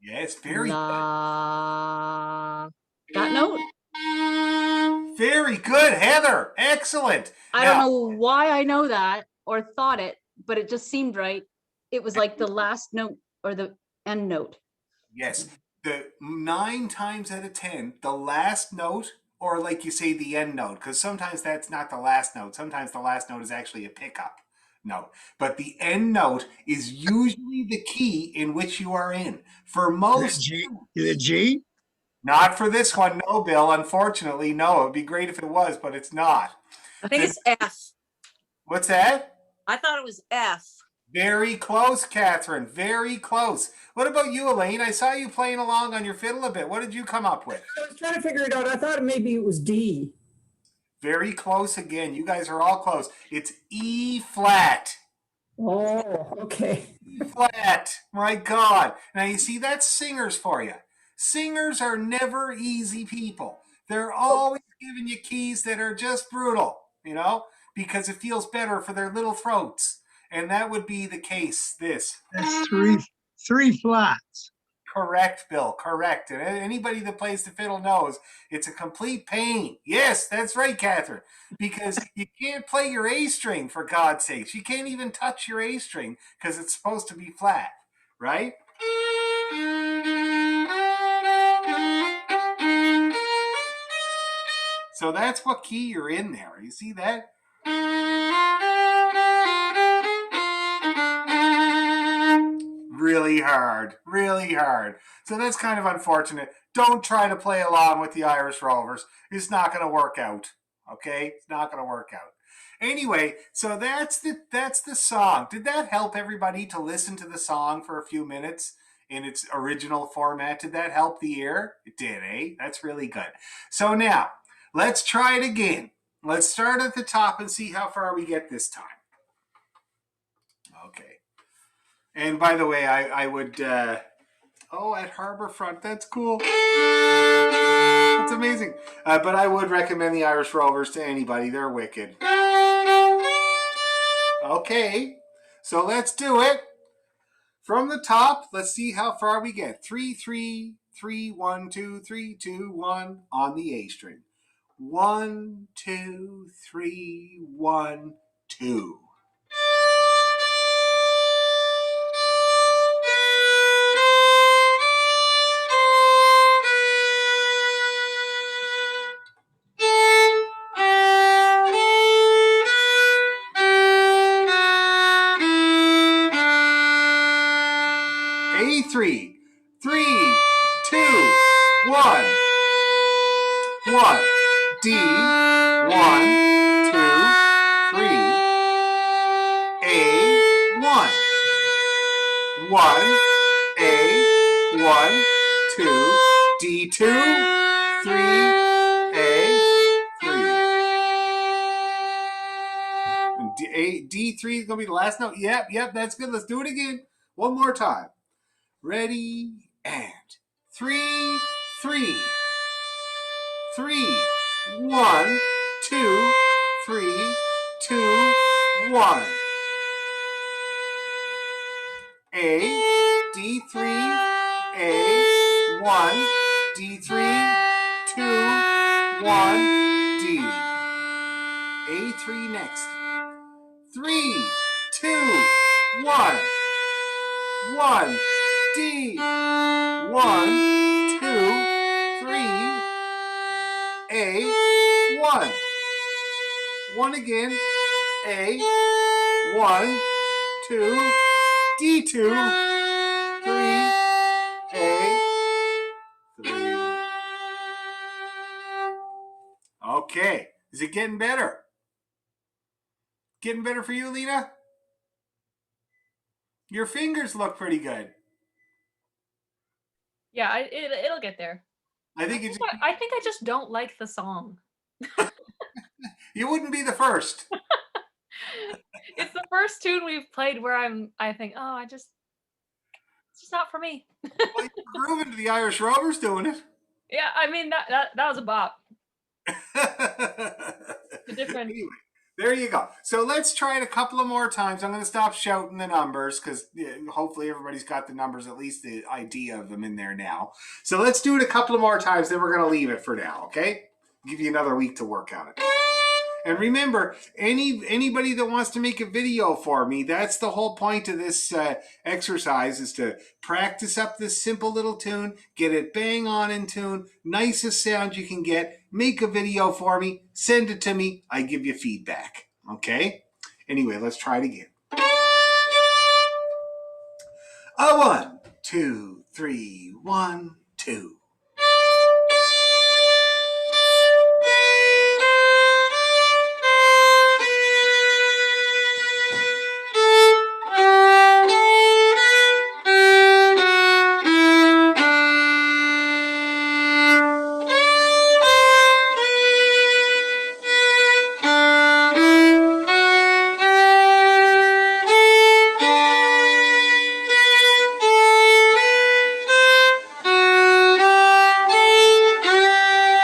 Yeah, it's very La. That note. good. Very good, Heather. Excellent. I don't know why I know that or thought it, but it just seemed right. It was like the last note or the end note. Yes. The 9 times out of 10, the last note, or like you say, the end note, because sometimes that's not the last note. Sometimes the last note is actually a pickup note. But the end note is usually the key in which you are in. For most, The G? not for this one, no, Bill. Unfortunately, no. It'd be great if it was, but it's not. I think it's F. What's that? I thought it was F. Very close, Catherine. Very close. What about you, Elaine? I saw you playing along on your fiddle a bit. What did you come up with? I was trying to figure it out. I thought maybe it was D. Very close again. You guys are all close. It's E flat. Oh, okay. E flat. My God. Now you see, that's singers for you. Singers are never easy people. They're always giving you keys that are just brutal, you know, because it feels better for their little throats. And that would be the case. This. That's three flats. Correct, Bill. Correct. And anybody that plays the fiddle knows it's a complete pain. Yes, that's right, Catherine. Because you can't play your A string, for God's sakes. You can't even touch your A string because it's supposed to be flat, right? So that's what key you're in there. You see that? Really hard, really hard. So that's kind of unfortunate. Don't try to play along with the Irish Rovers. It's not going to work out. Okay, it's not going to work out. Anyway, so that's the song. Did that help everybody to listen to the song for a few minutes in its original format? Did that help the ear? It did, eh? That's really good. So now let's try it again. Let's start at the top and see how far we get this time. Okay. And by the way, I would, at Harbourfront, that's cool. That's amazing. But I would recommend the Irish Rovers to anybody. They're wicked. Okay, so let's do it. From the top, let's see how far we get. 3, 3, 3, 1, 2, 3, 2, 1 on the A string. 1, 2, 3, 1, 2. A3, 3, 2, 1. 1, D, 1, 2, 3, A, 1. 1, A, 1, 2, D2, 3, A, 3. D3 is going to be the last note. Yep, that's good. Let's do it again. One more time. Ready, and 3, 3. 3, 1, 2, 3, 2, 1. A, D3, A, 1, D3, 2, 1, D. A3 next. 3, 2, 1. 1, D, 1, 2, 3, A, 1. 1 again. A, 1, 2, D2, 3, A, 3. Okay. Is it getting better? Getting better for you, Lena? Your fingers look pretty good. Yeah, it'll get there. I think I think I just don't like the song. you wouldn't be the first. It's the first tune we've played where I think, oh, it's just not for me. Well, you're grooving to the Irish Rovers doing it. Yeah, I mean that was a bop. Different. Anyway, there you go. So let's try it a couple of more times. I'm going to stop shouting the numbers because hopefully everybody's got the numbers, at least the idea of them in there now. So let's do it a couple of more times, then we're going to leave it for now, okay? Give you another week to work on it. And remember, anybody that wants to make a video for me, that's the whole point of this exercise, is to practice up this simple little tune, get it bang on in tune, nicest sound you can get, make a video for me, send it to me, I give you feedback, okay? Anyway, let's try it again. 1, 2, 3, 1, 2.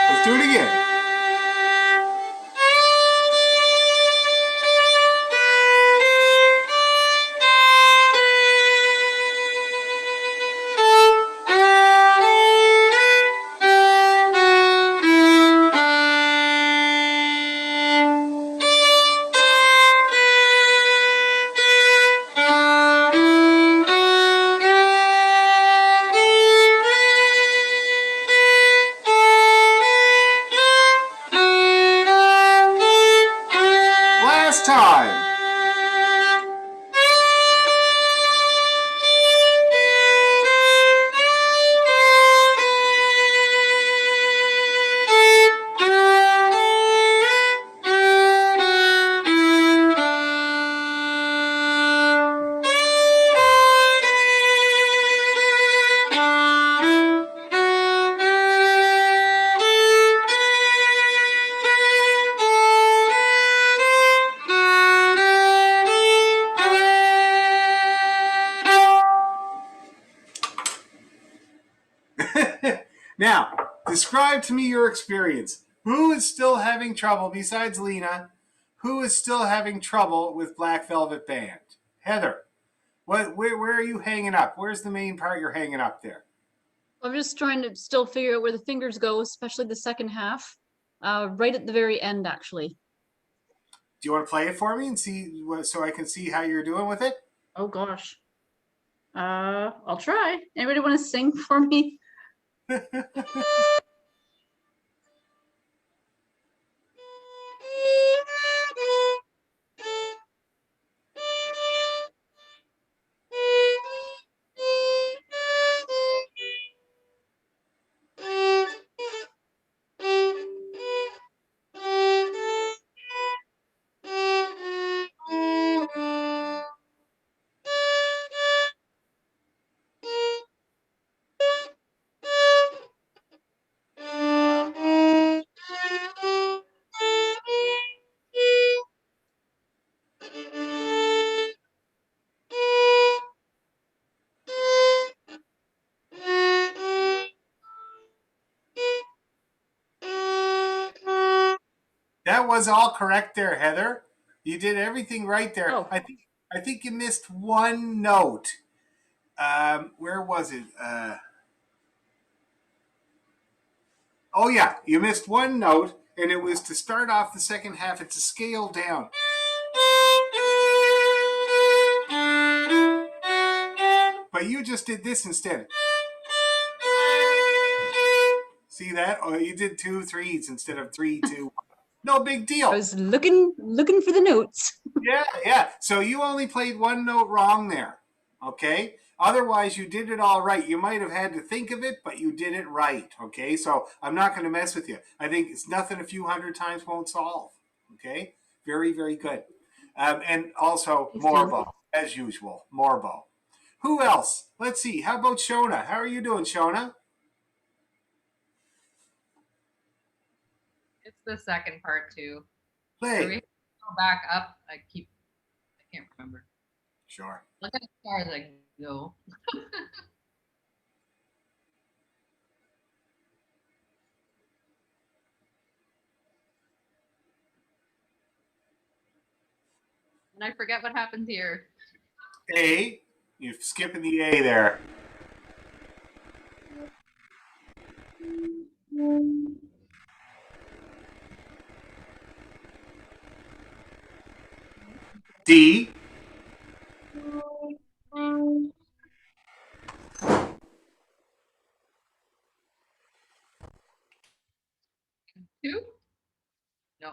Let's do it again. Last time. Now, describe to me your experience. Who is still having trouble, besides Lena, who is still having trouble with Black Velvet Band? Heather, where are you hanging up? Where's the main part you're hanging up there? I'm just trying to still figure out where the fingers go, especially the second half. right at the very end, actually. Do you want to play it for me and see so I can see how you're doing with it? Oh gosh. I'll try. Anybody want to sing for me? That was all correct there, Heather. You did everything right there. Oh. I think you missed one note. Where was it? Oh yeah, you missed one note, and it was to start off the second half. It's a scale down. But you just did this instead. See that? Oh, you did 2 3s instead of 3 2. No big deal. I was looking for the notes. Yeah. So you only played one note wrong there. Okay? Otherwise, you did it all right. You might have had to think of it, but you did it right. Okay? So I'm not going to mess with you. I think it's nothing a few hundred times won't solve. Okay? Very, very good. And also, Morbo, as usual. Morbo. Who else? Let's see. How about Shona? How are you doing, Shona? It's the second part too. Play. Do we go back up? I can't remember. Sure. Look at as far as I go. And I forget what happens here. A. You're skipping the A there. D. Two? No.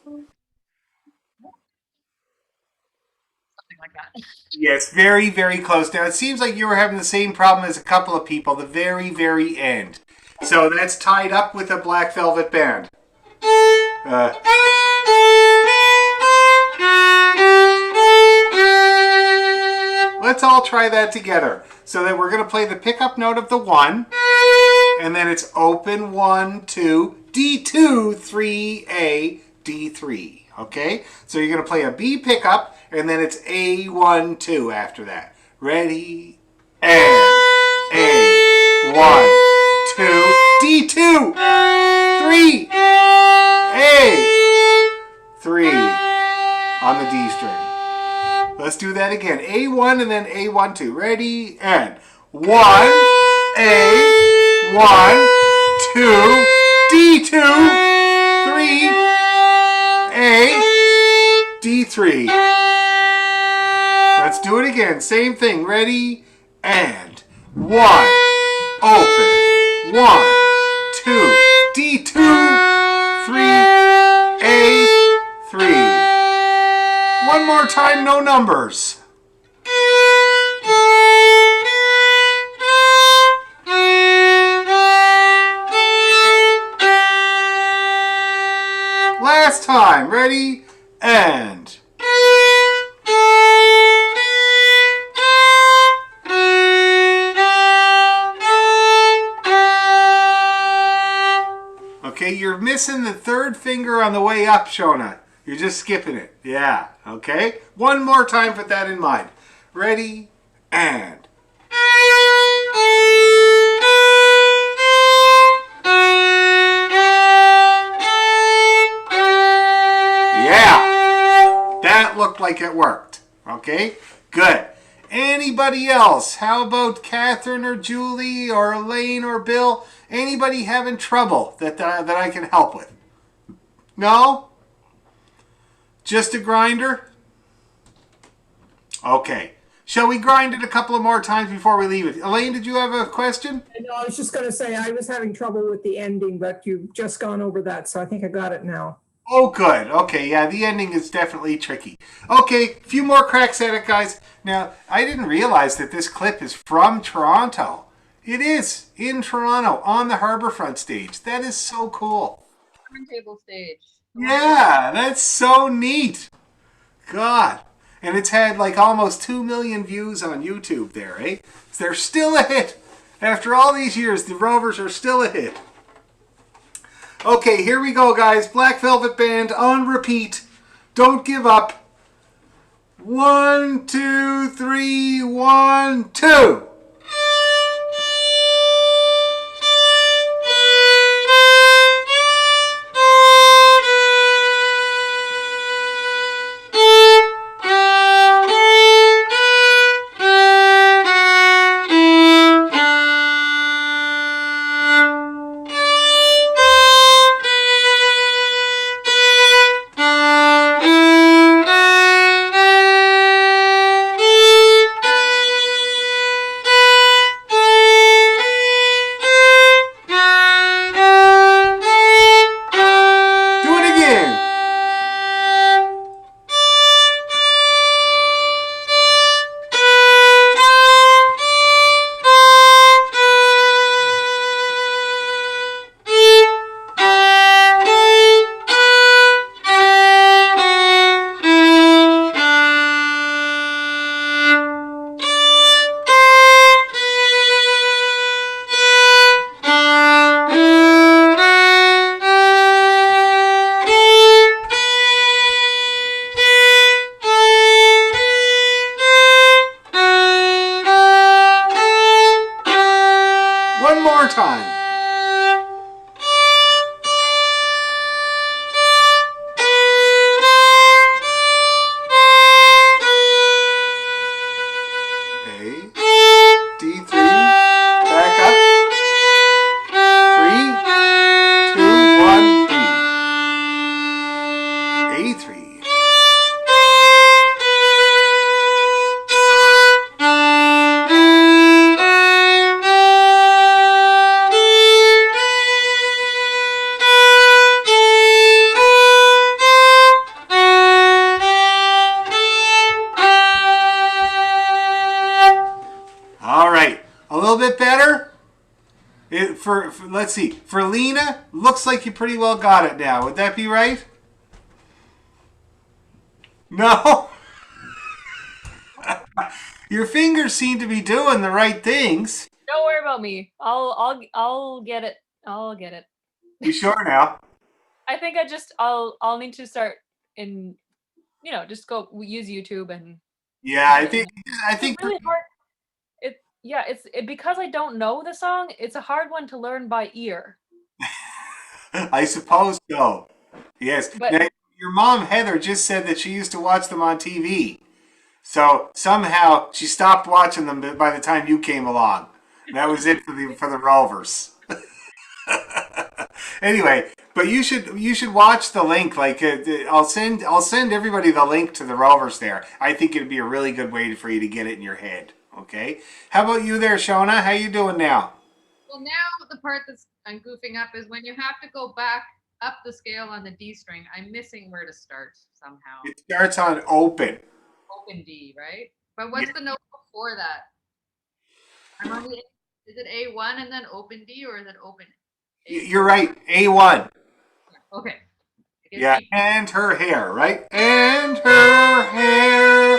Something like that. Yes, very, very close. Now, it seems like you were having the same problem as a couple of people, the very, very end. So that's tied up with a Black Velvet Band. Let's all try that together. So that we're going to play the pickup note of the 1, and then it's open 1, 2, D2, 3, A, D3. Okay? So you're going to play a B pickup, and then it's A1, 2 after that. Ready? And A1, 2, D2, 3, A3 on the D string. Let's do that again. A1 and then A1, 2. Ready? And 1, A1, 2, D2, 3, A, D3. Let's do it again. Same thing. Ready? And 1, open. 1, 2, D2, 3, A3. One more time, no numbers. Last time. Ready? And. Okay, you're missing the third finger on the way up, Shona. You're just skipping it. Yeah, okay? One more time, put that in mind. Ready? And. Yeah! That looked like it worked. Okay? Good. Anybody else? How about Catherine or Julie or Elaine or Bill? Anybody having trouble that I can help with? No? Just a grinder? Okay. Shall we grind it a couple of more times before we leave it? Elaine, did you have a question? No, I was just gonna say, I was having trouble with the ending, but you've just gone over that, so I think I got it now. Oh, good. Okay, yeah, the ending is definitely tricky. Okay, a few more cracks at it, guys. Now, I didn't realize that this clip is from Toronto. It is in Toronto on the Harbourfront stage. That is so cool. Turntable stage. Yeah, that's so neat. God. And it's had like almost 2 million views on YouTube there, eh? They're still a hit. After all these years, the Rovers are still a hit. Okay, here we go, guys. Black Velvet Band on repeat. Don't give up. 1, 2, 3, 1, 2. Do it again. One more time. A, D3, back up. 3, 2, 1, D. A3. All right, a little bit better. For let's see, for Lena, looks like you pretty well got it now. Would that be right? No. Your fingers seem to be doing the right things. Don't worry about me. I'll get it. I'll get it. You sure now? I think I'll need to start in, just go use YouTube and Yeah, I think it's really hard. Because I don't know the song, it's a hard one to learn by ear. I suppose so. Yes. But- Now, your mom Heather just said that she used to watch them on TV. So somehow she stopped watching them by the time you came along. That was it for the Rovers. Anyway, but you should watch the link. Like I'll send everybody the link to the Rovers there. I think it'd be a really good way for you to get it in your head. Okay. How about you there, Shona? How you doing now? Well, now the part that's I'm goofing up is when you have to go back up the scale on the D string. I'm missing where to start somehow. It starts on open. Open D, right? But what's the note before that? I'm on the. Is it A1 and then open D, or is it open? You're right. A1. Okay. Yeah, and her hair, right? And her hair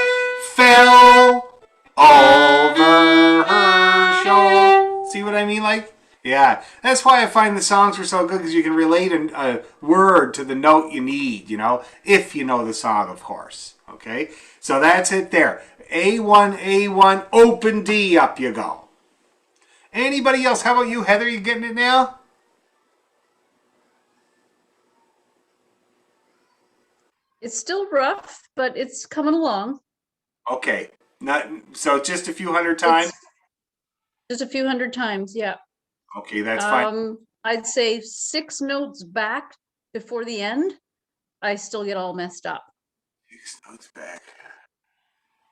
fell over her shoulder. See what I mean? Like, yeah. That's why I find the songs were so good, because you can relate a word to the note you need, if you know the song, of course. Okay? So that's it there. A1, A1, open D, up you go. Anybody else? How about you, Heather? You getting it now? It's still rough, but it's coming along. Okay. Not so just a few hundred times. It's just a few hundred times, yeah. Okay, that's fine. I'd say 6 notes back before the end, I still get all messed up. 6 notes back.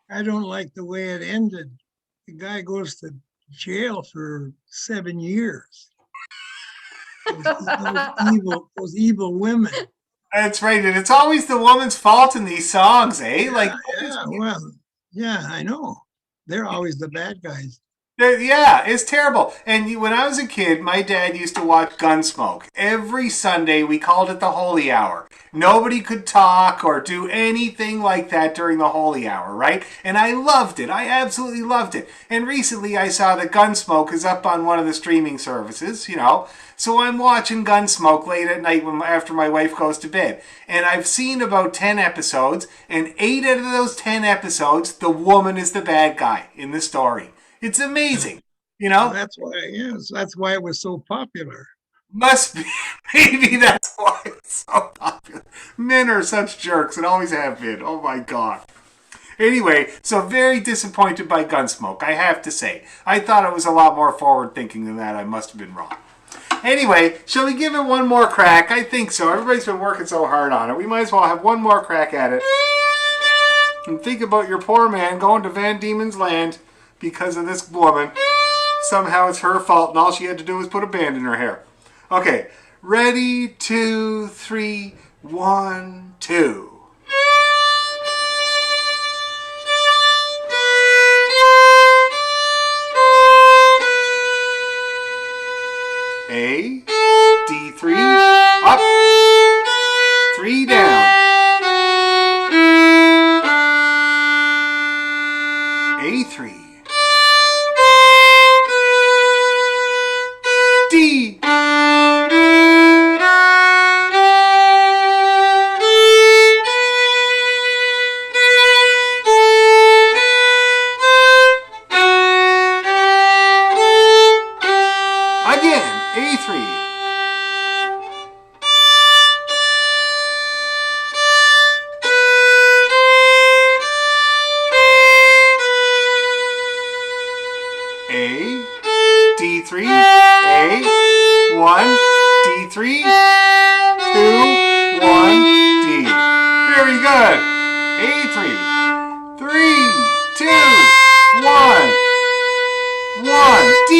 I don't like the way it ended. The guy goes to jail for 7 years. Those evil women. That's right, and it's always the woman's fault in these songs, eh? Like, Yeah, well, yeah, I know. They're always the bad guys. yeah, it's terrible. And when I was a kid, my dad used to watch Gunsmoke. Every Sunday, we called it the Holy Hour. Nobody could talk or do anything like that during the Holy Hour, right? And I loved it. I absolutely loved it. And recently, I saw that Gunsmoke is up on one of the streaming services, you know. So I'm watching Gunsmoke late at night after my wife goes to bed. And I've seen about 10 episodes, and 8 out of those 10 episodes, the woman is the bad guy in the story. It's amazing, you know? That's why, yes, that's why it was so popular. Must be. Maybe that's why it's so popular. Men are such jerks and always have been. Oh my God. Anyway, so very disappointed by Gunsmoke, I have to say. I thought it was a lot more forward thinking than that. I must have been wrong. Anyway, shall we give it one more crack? I think so. Everybody's been working so hard on it. We might as well have one more crack at it. And think about your poor man going to Van Diemen's Land because of this woman. Somehow it's her fault and all she had to do was put a band in her hair. Okay, ready, 2, 3, 1, 2. A, D3, up, 3 down. A3. D. Again, A3. A, D3, A, 1, D3, 2, 1, D. Very good. A3, 3, 2, 1, 1, D.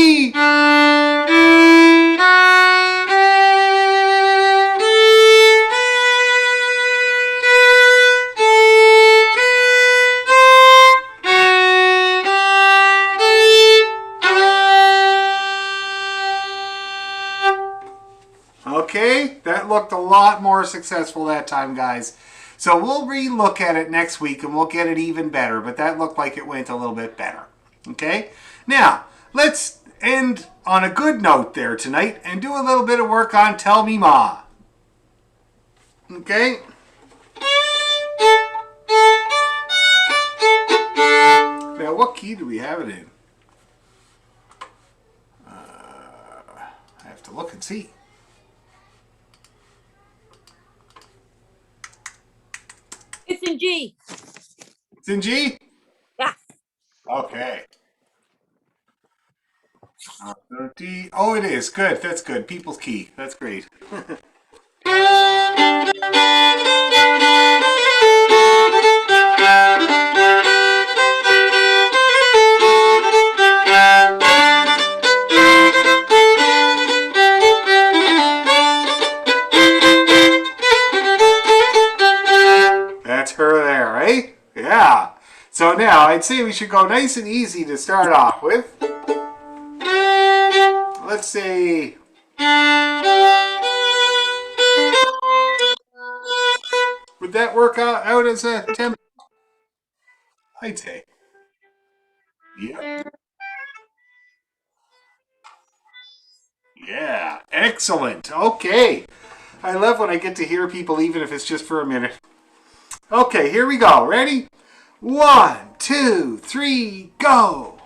Okay, that looked a lot more successful that time, guys. So we'll re-look at it next week and we'll get it even better, but that looked like it went a little bit better. Okay? Now, let's end on a good note there tonight and do a little bit of work on Tell Me Ma. Okay? Now, what key do we have it in? I have to look and see. It's in G. It's in G? Yeah. Okay. D. Oh, it is. Good. That's good. People's key. That's great. That's her there, eh? Yeah. So now I'd say we should go nice and easy to start off with. Let's say... Would that work out as a tempo? I'd say. Yep. Yeah. Excellent. Okay. I love when I get to hear people, even if it's just for a minute. Okay, here we go. Ready? 1, 2, 3, go!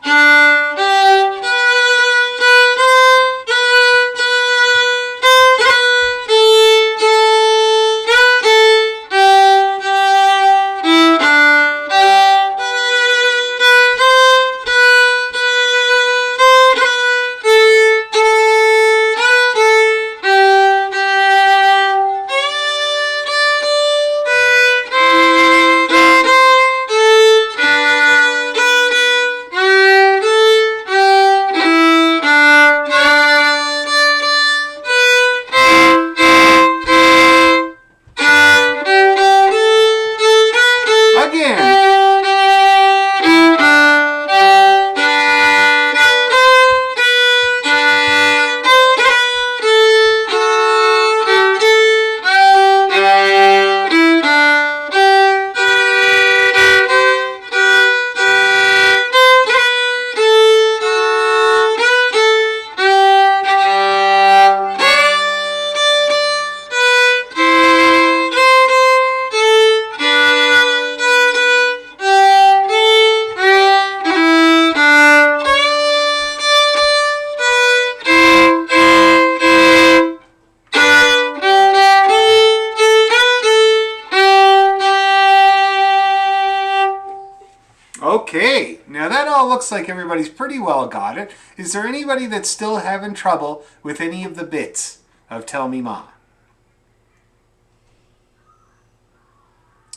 Okay, now that all looks like everybody's pretty well got it. Is there anybody that's still having trouble with any of the bits of Tell Me Ma?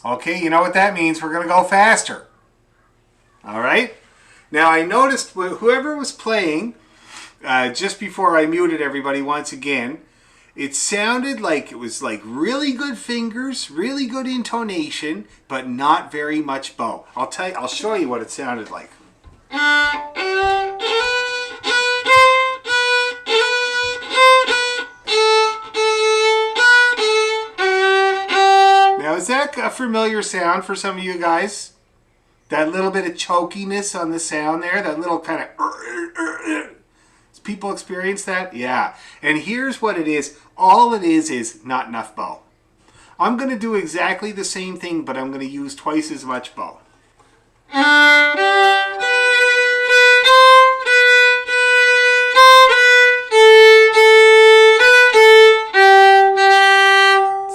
Okay, you know what that means. We're going to go faster. All right? Now, I noticed whoever was playing, just before I muted everybody once again, it sounded like it was like really good fingers, really good intonation, but not very much bow. I'll show you what it sounded like. Now, is that a familiar sound for some of you guys? That little bit of chokiness on the sound there, that little kind of... People experience that? Yeah. And here's what it is. All it is not enough bow. I'm going to do exactly the same thing, but I'm going to use twice as much bow.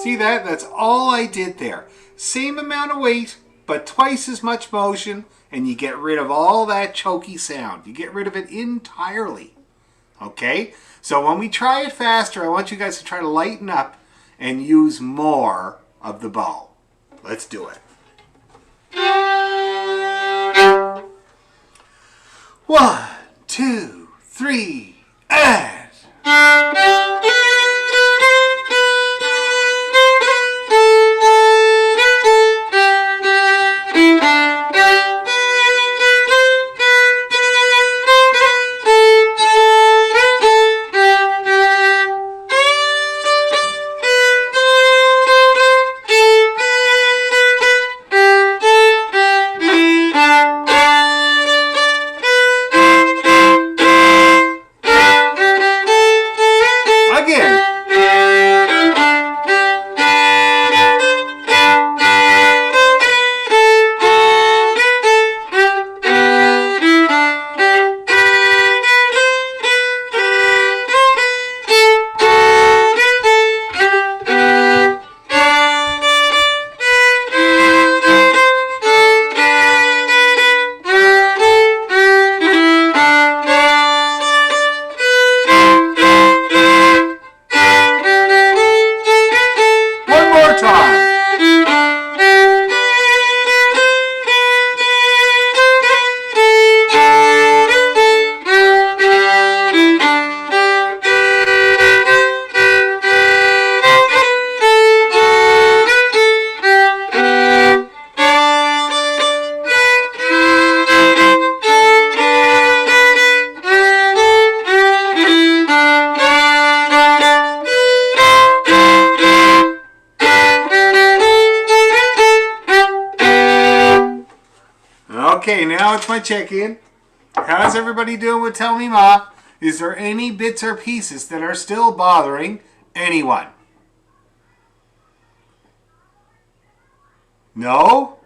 See that? That's all I did there. Same amount of weight, but twice as much motion, and you get rid of all that choky sound. You get rid of it entirely. Okay? So when we try it faster, I want you guys to try to lighten up and use more of the bow. Let's do it. 1, 2, 3, and... Okay, now it's my check-in. How's everybody doing with Tell Me Ma? Is there any bits or pieces that are still bothering anyone? No?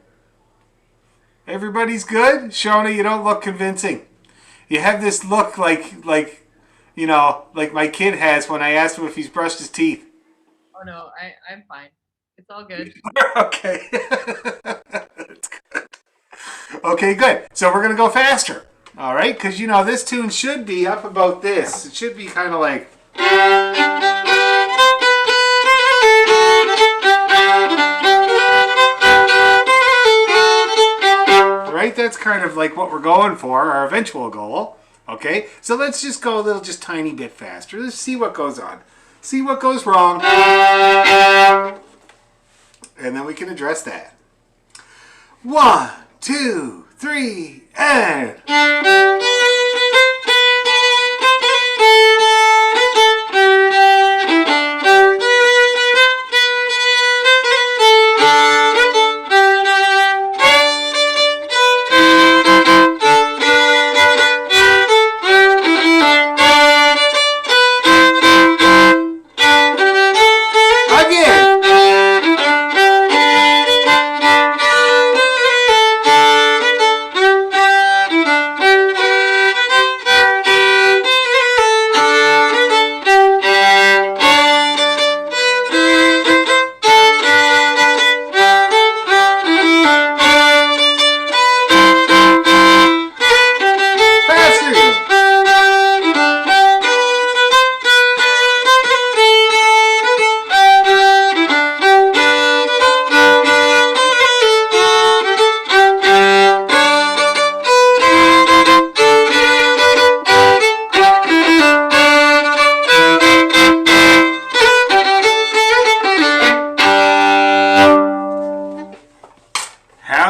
Everybody's good? Shona, you don't look convincing. You have this look like you know, like my kid has when I asked him if he's brushed his teeth. Oh no, I'm fine. It's all good. Okay. That's good. Okay, good. So we're going to go faster. All right? Because, you know, this tune should be up about this. It should be kind of like... Right? That's kind of like what we're going for, our eventual goal. Okay? So let's just go a little, just tiny bit faster. Let's see what goes on. See what goes wrong. And then we can address that. 1, 2, 3, and...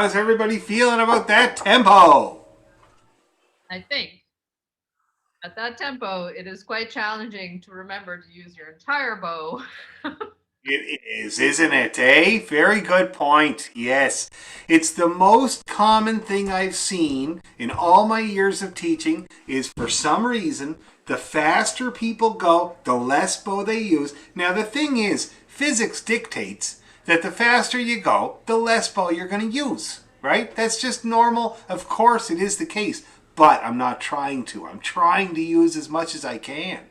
How's everybody feeling about that tempo? I think at that tempo, it is quite challenging to remember to use your entire bow. It is, isn't it? Very good point. Yes. It's the most common thing I've seen in all my years of teaching is for some reason, the faster people go, the less bow they use. Now, the thing is, physics dictates that the faster you go, the less bow you're going to use, right? That's just normal. Of course, it is the case, but I'm not trying to. I'm trying to use as much as I can.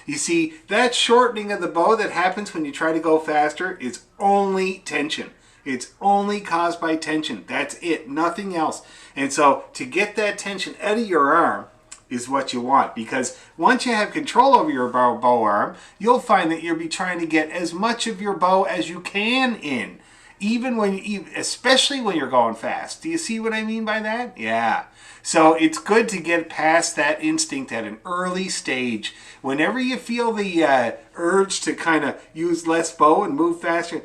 You see, that shortening of the bow that happens when you try to go faster is only tension. It's only caused by tension. That's it, nothing else. And so to get that tension out of your arm is what you want, because once you have control over your bow arm, you'll find that you'll be trying to get as much of your bow as you can in, even when you, especially when you're going fast. Do you see what I mean by that? Yeah. So it's good to get past that instinct at an early stage. Whenever you feel the urge to kind of use less bow and move faster,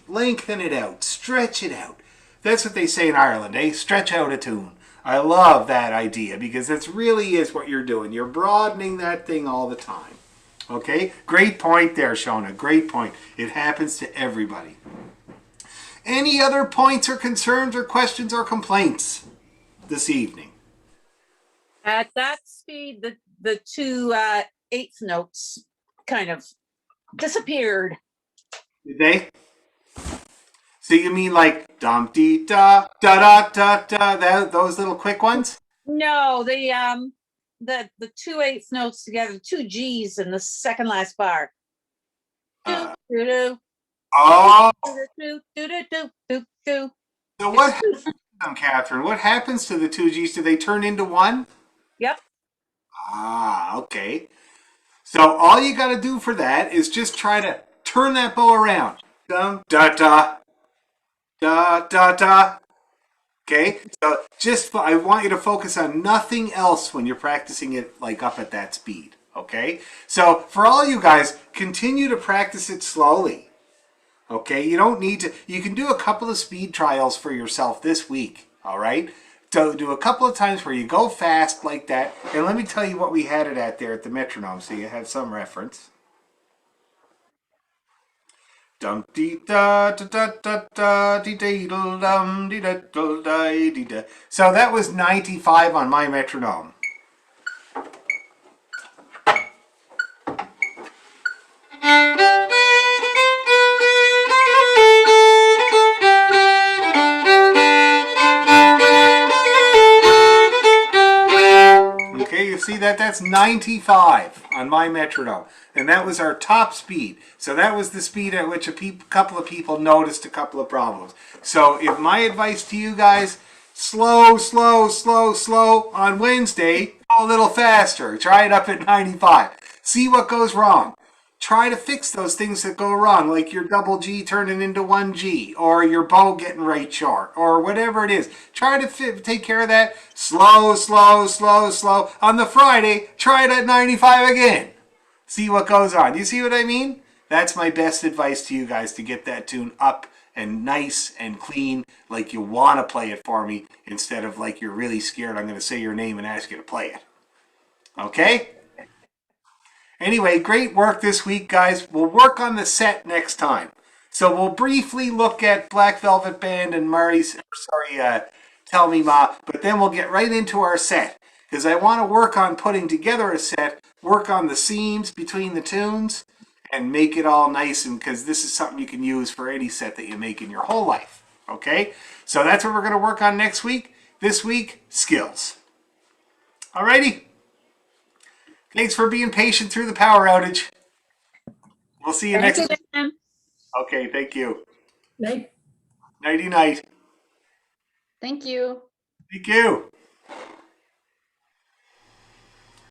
lengthen it out, stretch it out. That's what they say in Ireland, eh? Stretch out a tune. I love that idea because that really is what you're doing. You're broadening that thing all the time. Okay? Great point there, Shona. Great point. It happens to everybody. Any other points or concerns or questions or complaints this evening? At that speed, the two eighth notes kind of disappeared. Did they? So you mean like dum dee da da da da da, those little quick ones? No, the two eighth notes together, two G's in the second last bar. Uh, Do, do, do, Oh, do, do, do, do, do, do. so what happens to them, Catherine? What happens to the two G's? Do they turn into one? Yep. Ah, okay. So all you got to do for that is just try to turn that bow around. Dum da da da da da. Okay, so just I want you to focus on nothing else when you're practicing it like up at that speed. Okay, so for all you guys, continue to practice it slowly. Okay, you don't need to, you can do a couple of speed trials for yourself this week, all right? So do a couple of times where you go fast like that, and let me tell you what we had it at there at the metronome so you have some reference. Dum dee da da da da da dee dee dum dee da da da dee da. So that was 95 on my metronome. Okay, you see that? That's 95 on my metronome. And that was our top speed. So that was the speed at which a couple of people noticed a couple of problems. So if my advice to you guys, slow, slow, slow, slow on Wednesday, go a little faster. Try it up at 95. See what goes wrong. Try to fix those things that go wrong, like your double G turning into one G, or your bow getting right short, or whatever it is. Try to take care of that. Slow, slow, slow, slow. On the Friday, try it at 95 again. See what goes on. You see what I mean? That's my best advice to you guys, to get that tune up and nice and clean, like you want to play it for me, instead of like you're really scared I'm going to say your name and ask you to play it. Okay? Anyway, great work this week, guys. We'll work on the set next time. So we'll briefly look at Black Velvet Band and Tell Me Ma, but then we'll get right into our set, because I want to work on putting together a set, work on the seams between the tunes, and make it all nice, and because this is something you can use for any set that you make in your whole life. Okay? So that's what we're going to work on next week. This week, skills. Alrighty? Thanks for being patient through the power outage. We'll see you next week. Okay, thank you. Night. Nighty night. Thank you. Thank you.